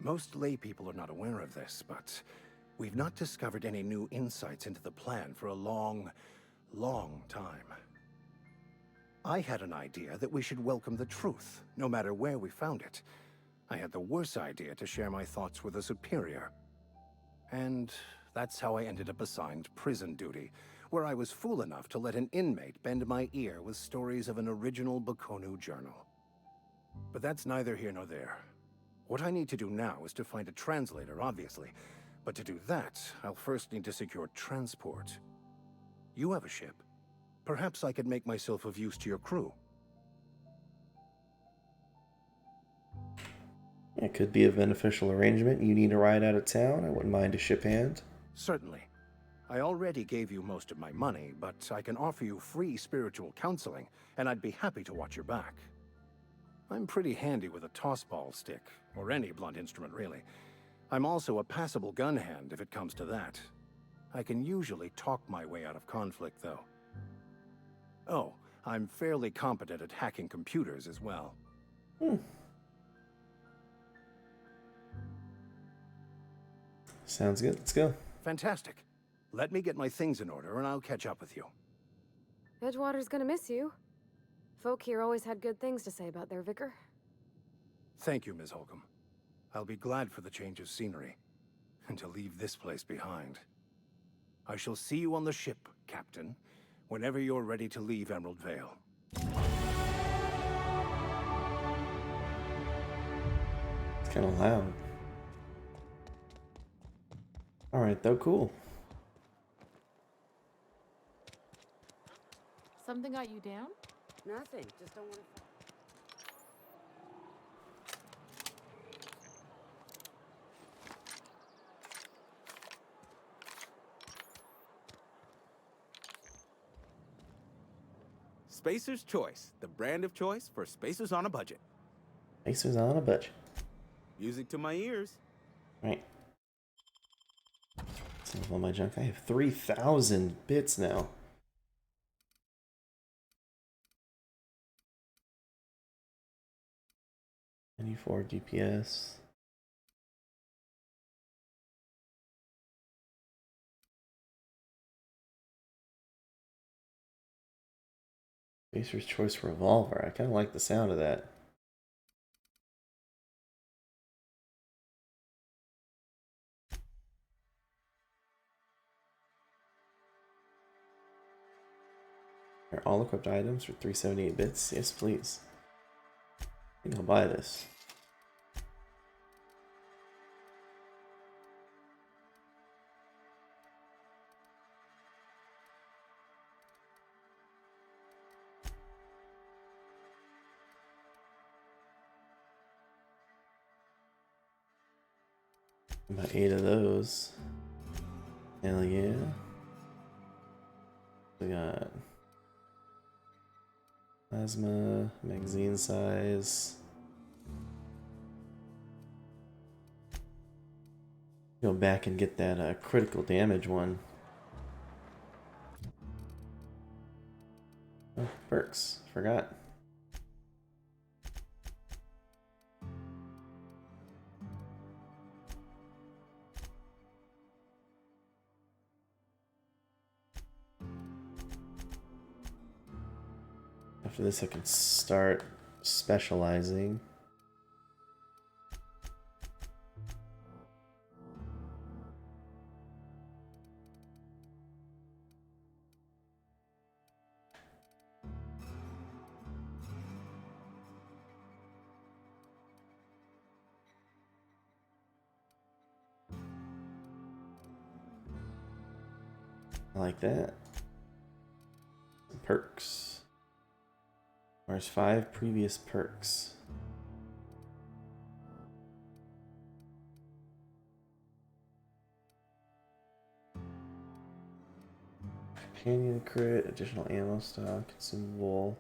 Most lay people are not aware of this, but we've not discovered any new insights into the plan for a long, long time. I had an idea that we should welcome the truth, no matter where we found it. I had the worse idea to share my thoughts with a superior. And that's how I ended up assigned prison duty, where I was fool enough to let an inmate bend my ear with stories of an original Bakonu journal. But that's neither here nor there. What I need to do now is to find a translator, obviously. But to do that, I'll first need to secure transport. You have a ship. Perhaps I could make myself of use to your crew. It could be a beneficial arrangement. You need a ride out of town. I wouldn't mind a ship hand. Certainly. I already gave you most of my money, but I can offer you free spiritual counseling, and I'd be happy to watch your back. I'm pretty handy with a tossball stick, or any blunt instrument, really. I'm also a passable gun hand, if it comes to that. I can usually talk my way out of conflict, though. Oh, I'm fairly competent at hacking computers as well. Sounds good. Let's go. Fantastic. Let me get my things in order, and I'll catch up with you. Edgewater's gonna miss you. Folk here always had good things to say about their vicar. Thank you, Ms. Holcomb. I'll be glad for the change of scenery, and to leave this place behind. I shall see you on the ship, Captain, whenever you're ready to leave Emerald Vale. It's kind of loud. Alright, though, cool. Something got you down? Nothing. Just don't want to. Spacer's Choice, the brand of choice for spacers on a budget. Spacers on a budget. Music to my ears. Right. Save all my junk. I have 3,000 bits now. .94 DPS. Spacer's Choice Revolver. I kind of like the sound of that. Are all equipped items for 378 bits? Yes, please. I think I'll buy this. About 8 of those. Hell yeah. We got Plasma, magazine size. Go back and get that critical damage one. Oh, perks. Forgot. After this, I can start specializing. I like that. Perks. Where's 5 previous perks? Companion crit, additional ammo stock, consumable.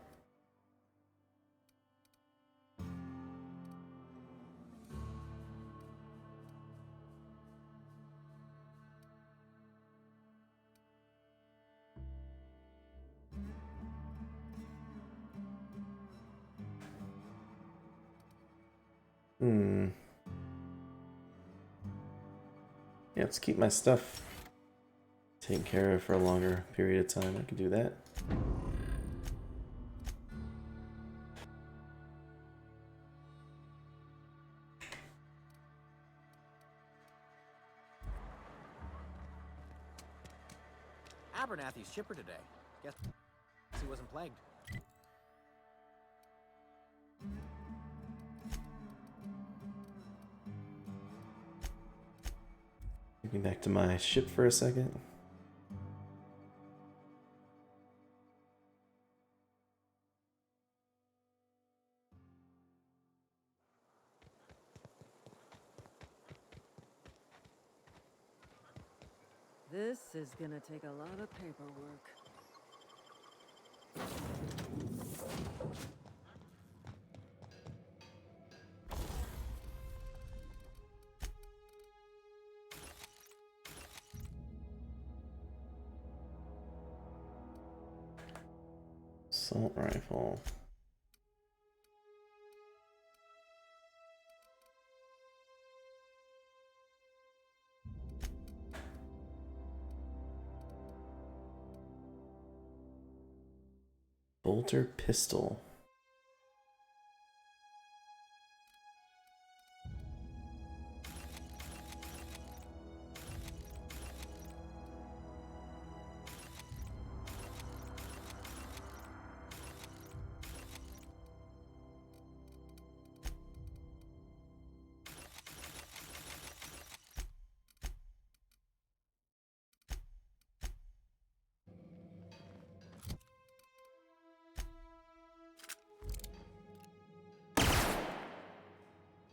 Yeah, let's keep my stuff taken care of for a longer period of time. I can do that. Abernathy's chipper today. Guess he wasn't plagued. Getting back to my ship for a second. This is gonna take a lot of paperwork. Assault rifle. Bolter pistol.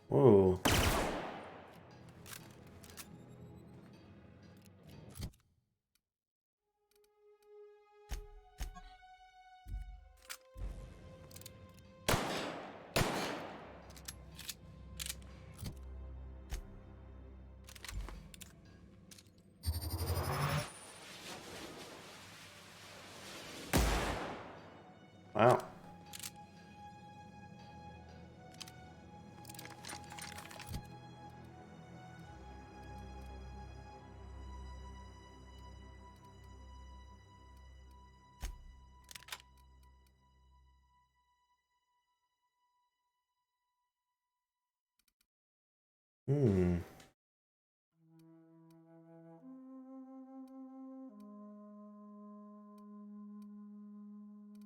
Whoa. Wow.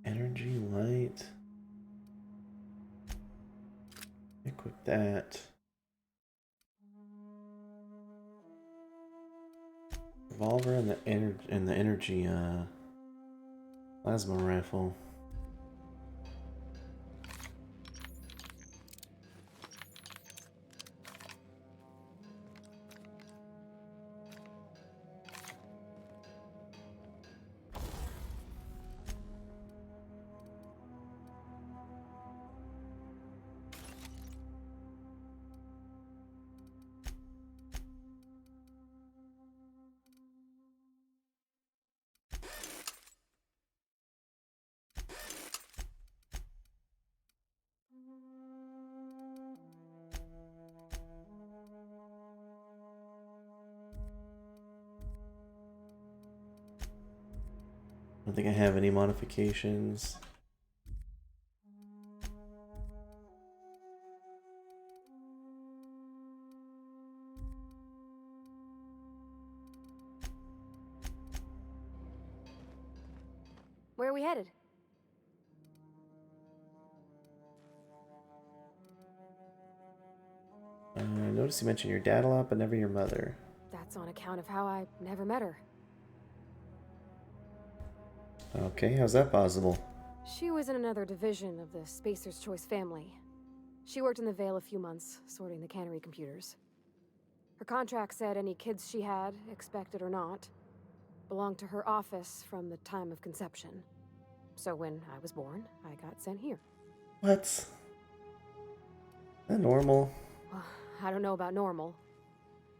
Energy light. Equip that. Revolver and the energy plasma rifle. I don't think I have any modifications. Where are we headed? I noticed you mentioned your dad a lot, but never your mother. That's on account of how I never met her. Okay, how's that possible? She was in another division of the Spacer's Choice family. She worked in the Vale a few months, sorting the cannery computers. Her contract said any kids she had, expected or not, belonged to her office from the time of conception. So when I was born, I got sent here. What? Is that normal? Well, I don't know about normal.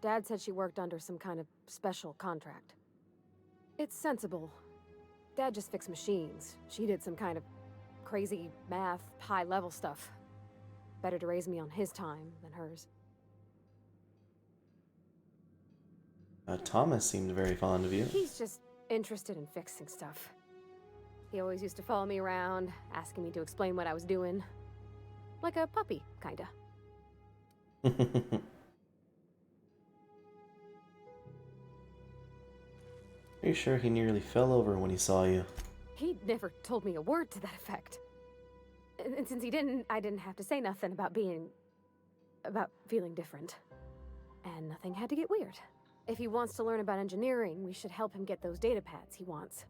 Dad said she worked under some kind of special contract. It's sensible. Dad just fixed machines. She did some kind of crazy math, high-level stuff. Better to raise me on his time than hers. Thomas seemed very fond of you. He's just interested in fixing stuff. He always used to follow me around, asking me to explain what I was doing. Like a puppy, kinda. Are you sure he nearly fell over when he saw you? He never told me a word to that effect. And since he didn't, I didn't have to say nothing about feeling different. And nothing had to get weird. If he wants to learn about engineering, we should help him get those data pads he wants.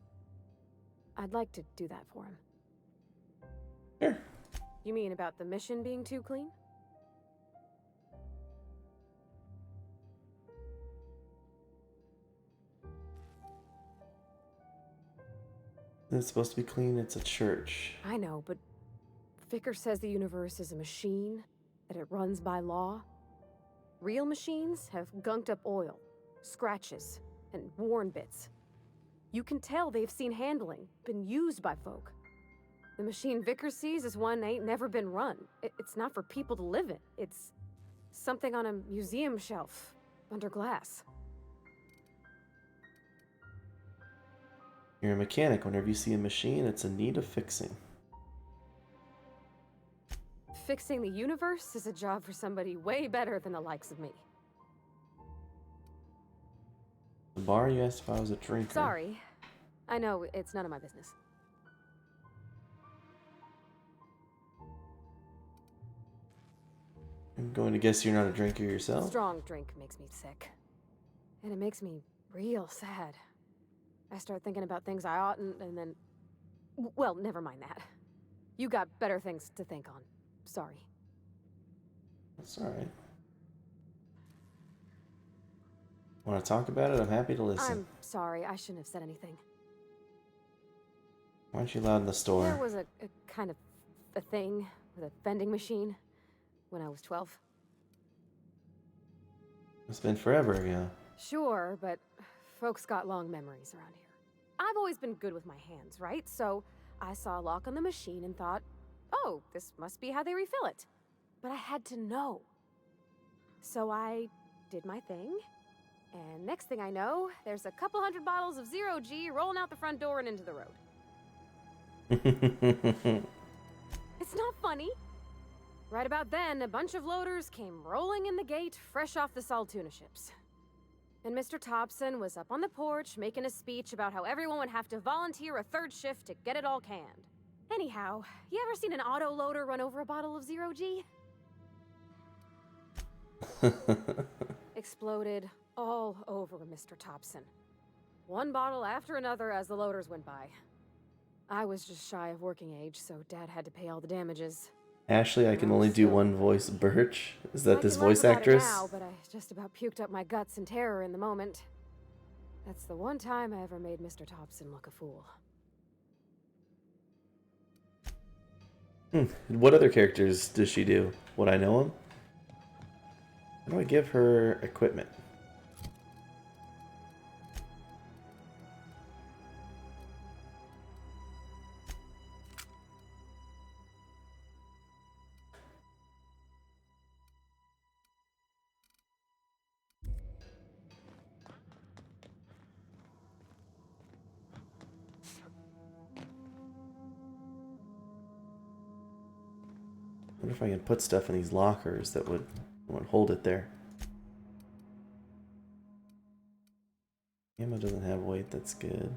I'd like to do that for him. Sure. You mean about the mission being too clean? It's supposed to be clean, it's a church. I know, but Vicker says the universe is a machine, that it runs by law. Real machines have gunked up oil, scratches, and worn bits. You can tell they've seen handling, been used by folk. The machine Vicker sees is one ain't never been run. It's not for people to live in. It's something on a museum shelf, under glass. You're a mechanic. Whenever you see a machine, it's in need of fixing. Fixing the universe is a job for somebody way better than the likes of me. The bar, you asked if I was a drinker. Sorry. I know, it's none of my business. I'm going to guess you're not a drinker yourself? Strong drink makes me sick. And it makes me real sad. I start thinking about things I oughtn't, and then... Well, never mind that. You got better things to think on. Sorry. That's alright. Want to talk about it? I'm happy to listen. I'm sorry, I shouldn't have said anything. Why aren't you allowed in the store? There was a kind of a thing with a vending machine when I was 12. It's been forever ago. Sure, but folks got long memories around here. I've always been good with my hands, right? So I saw a lock on the machine and thought, oh, this must be how they refill it. But I had to know. So I did my thing, and next thing I know, there's a couple hundred bottles of 0G rolling out the front door and into the road. It's not funny. Right about then, a bunch of loaders came rolling in the gate, fresh off the Saltuna ships. And Mr. Thompson was up on the porch making a speech about how everyone would have to volunteer a third shift to get it all canned. Anyhow, you ever seen an auto loader run over a bottle of 0G? Exploded all over Mr. Thompson. One bottle after another as the loaders went by. I was just shy of working age, so Dad had to pay all the damages. Ashley, I can only do one voice. Birch? Is that this voice actress? Now, but I just about puked up my guts in terror in the moment. That's the one time I ever made Mr. Thompson look a fool. What other characters does she do? Would I know them? How do I give her equipment? wonder if I can put stuff in these lockers that would hold it there. Ammo doesn't have weight, that's good.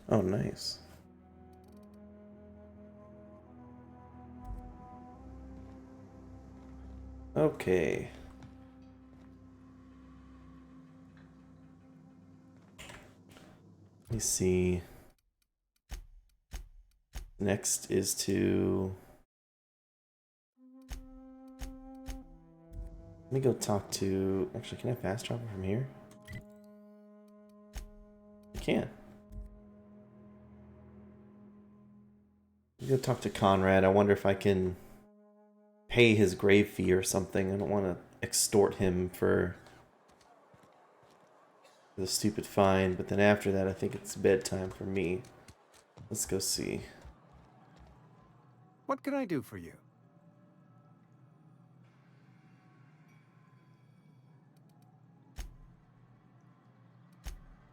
Oh, nice. Okay. Let me see. Next is to... Let me go talk to... Actually, can I fast travel from here? I can. Let me go talk to Conrad. I wonder if I can pay his grave fee or something. I don't want to extort him for the stupid fine, but then after that I think it's bedtime for me. Let's go see. What can I do for you?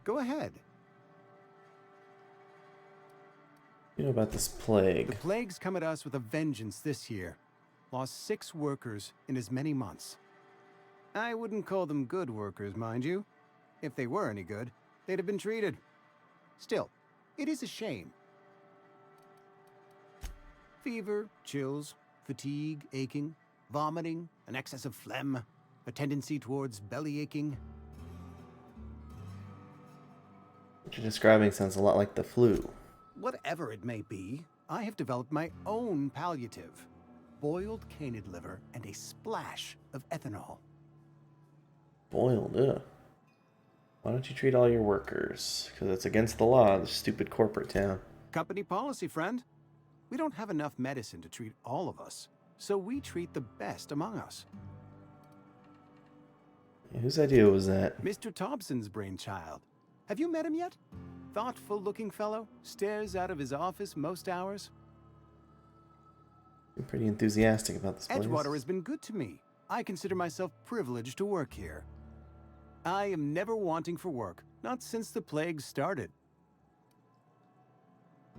Go ahead. You know about this plague. The plague's come at us with a vengeance this year. Lost 6 workers in as many months. I wouldn't call them good workers, mind you. If they were any good, they'd have been treated. Still, it is a shame. Fever, chills, fatigue, aching, vomiting, an excess of phlegm, a tendency towards belly aching. What you're describing sounds a lot like the flu. Whatever it may be, I have developed my own palliative. Boiled canid liver and a splash of ethanol. Boiled, ugh. Why don't you treat all your workers? Because it's against the law, this stupid corporate town. Company policy, friend. We don't have enough medicine to treat all of us, so we treat the best among us. Yeah, whose idea was that? Mr. Thompson's brainchild. Have you met him yet? Thoughtful-looking fellow, stares out of his office most hours. I'm pretty enthusiastic about this place. Edgewater has been good to me. I consider myself privileged to work here. I am never wanting for work, not since the plague started.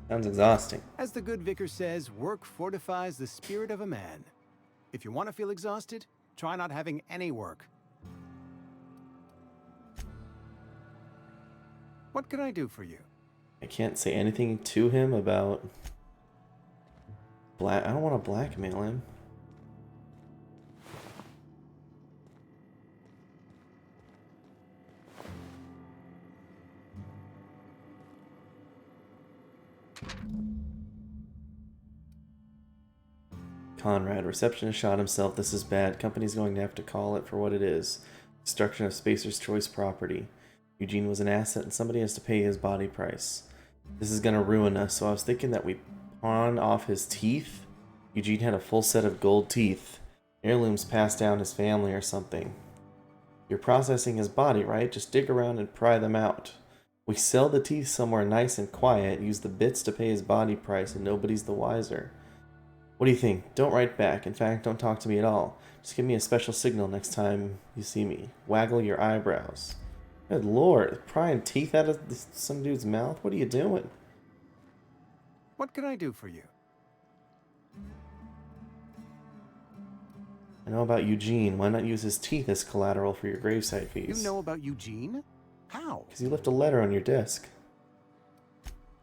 Sounds exhausting. As the good vicar says, work fortifies the spirit of a man. If you want to feel exhausted, try not having any work. What can I do for you? I can't say anything to him about... I don't want to blackmail him. Conrad, receptionist shot himself. This is bad. Company's going to have to call it for what it is. Destruction of Spacer's Choice property. Eugene was an asset and somebody has to pay his body price. This is going to ruin us, so I was thinking that we pawn off his teeth. Eugene had a full set of gold teeth. Heirlooms passed down his family or something. You're processing his body, right? Just dig around and pry them out. We sell the teeth somewhere nice and quiet, use the bits to pay his body price, and nobody's the wiser. What do you think? Don't write back. In fact, don't talk to me at all. Just give me a special signal next time you see me. Waggle your eyebrows. Good lord, prying teeth out of some dude's mouth? What are you doing? What can I do for you? I know about Eugene. Why not use his teeth as collateral for your gravesite fees? You know about Eugene? How? Because you left a letter on your desk.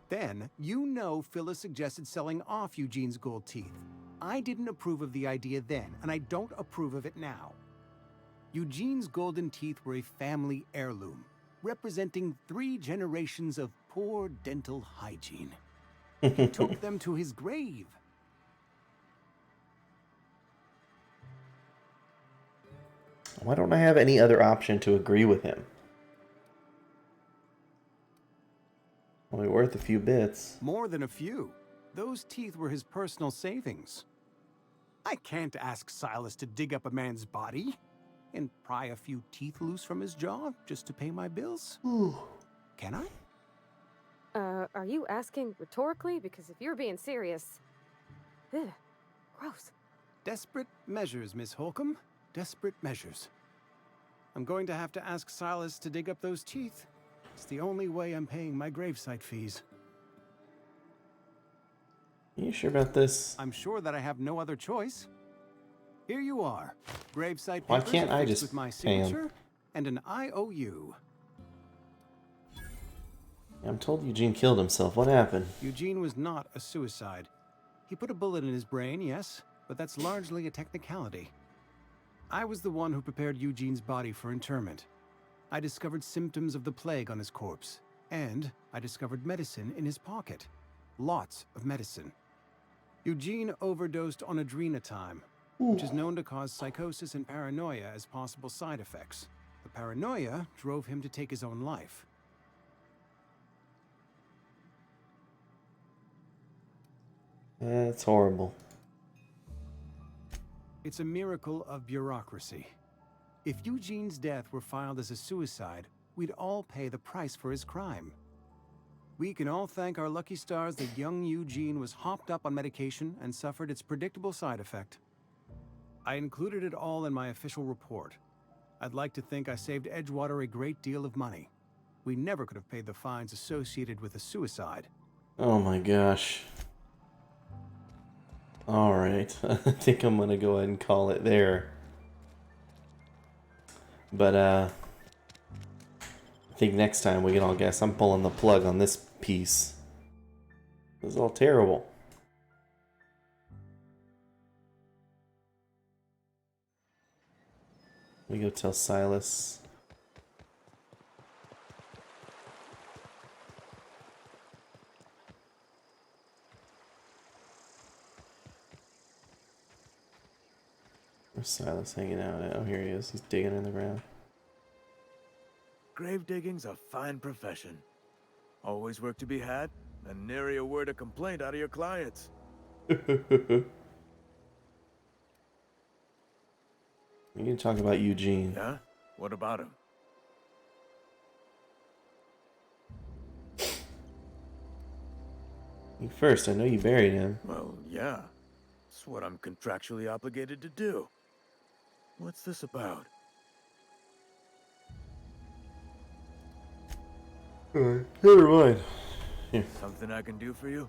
Then, you know Phyllis suggested selling off Eugene's gold teeth. I didn't approve of the idea then, and I don't approve of it now. Eugene's golden teeth were a family heirloom, representing 3 generations of poor dental hygiene. He took them to his grave. Why don't I have any other option to agree with him? Only worth a few bits. More than a few. Those teeth were his personal savings. I can't ask Silas to dig up a man's body and pry a few teeth loose from his jaw just to pay my bills. Can I? Are you asking rhetorically? Because if you're being serious... Ugh, gross. Desperate measures, Miss Holcomb. Desperate measures. I'm going to have to ask Silas to dig up those teeth. It's the only way I'm paying my gravesite fees. Are you sure about this? I'm sure that I have no other choice. Here you are. Gravesite Why papers can't I affixed just with my pay him? signature and an IOU. I'm told Eugene killed himself. What happened? Eugene was not a suicide. He put a bullet in his brain, yes, but that's largely a technicality. I was the one who prepared Eugene's body for interment. I discovered symptoms of the plague on his corpse, and I discovered medicine in his pocket. Lots of medicine. Eugene overdosed on adrenatime, which is known to cause psychosis and paranoia as possible side effects. The paranoia drove him to take his own life. That's horrible. It's a miracle of bureaucracy. If Eugene's death were filed as a suicide, we'd all pay the price for his crime. We can all thank our lucky stars that young Eugene was hopped up on medication and suffered its predictable side effect. I included it all in my official report. I'd like to think I saved Edgewater a great deal of money. We never could have paid the fines associated with a suicide. Oh my gosh. Alright, I think I'm gonna go ahead and call it there. But, I think next time we can all guess I'm pulling the plug on this piece. This is all terrible. We go tell Silas. Where's Silas hanging out at? Oh, here he is. He's digging in the ground. Grave digging's a fine profession. Always work to be had, and nary a word of complaint out of your clients. We can talk about Eugene. Yeah? What about him? First, I know you buried him. Well, yeah. It's what I'm contractually obligated to do. What's this about? Alright, never mind. Here. Something I can do for you?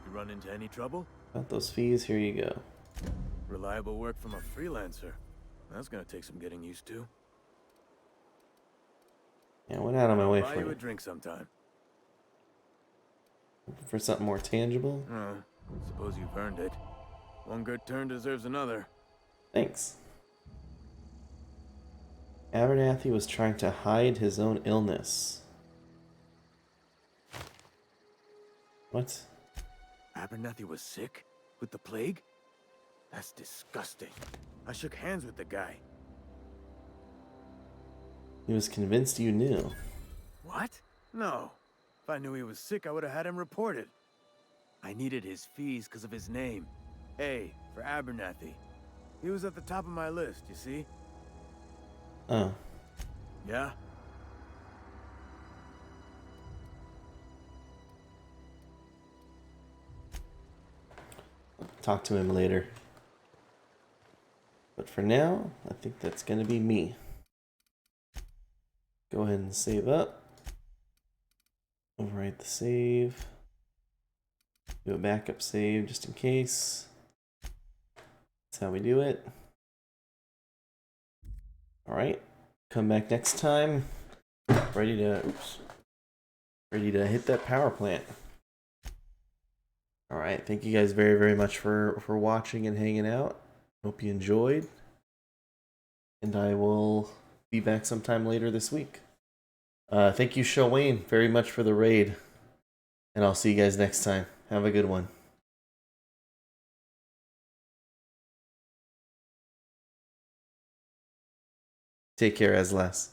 You run into any trouble? About those fees, here you go. Reliable work from a freelancer. That's gonna take some getting used to. Yeah, went out of my way Buy for you a you. drink sometime. For something more tangible? Suppose you've earned it. One good turn deserves another. Thanks. Abernathy was trying to hide his own illness. What? Abernathy was sick? With the plague? That's disgusting. I shook hands with the guy. He was convinced you knew. What? No. If I knew he was sick, I would have had him reported. I needed his fees because of his name. A for Abernathy. He was at the top of my list, you see? Oh. Yeah? Talk to him later. But for now, I think that's gonna be me. Go ahead and save up. Overwrite the save. Do a backup save just in case. That's how we do it. Alright. Come back next time. Ready to hit that power plant. Alright, thank you guys very, very much for watching and hanging out. Hope you enjoyed. And I will be back sometime later this week. Thank you, Wayne, very much for the raid. And I'll see you guys next time. Have a good one. Take care, Aslas.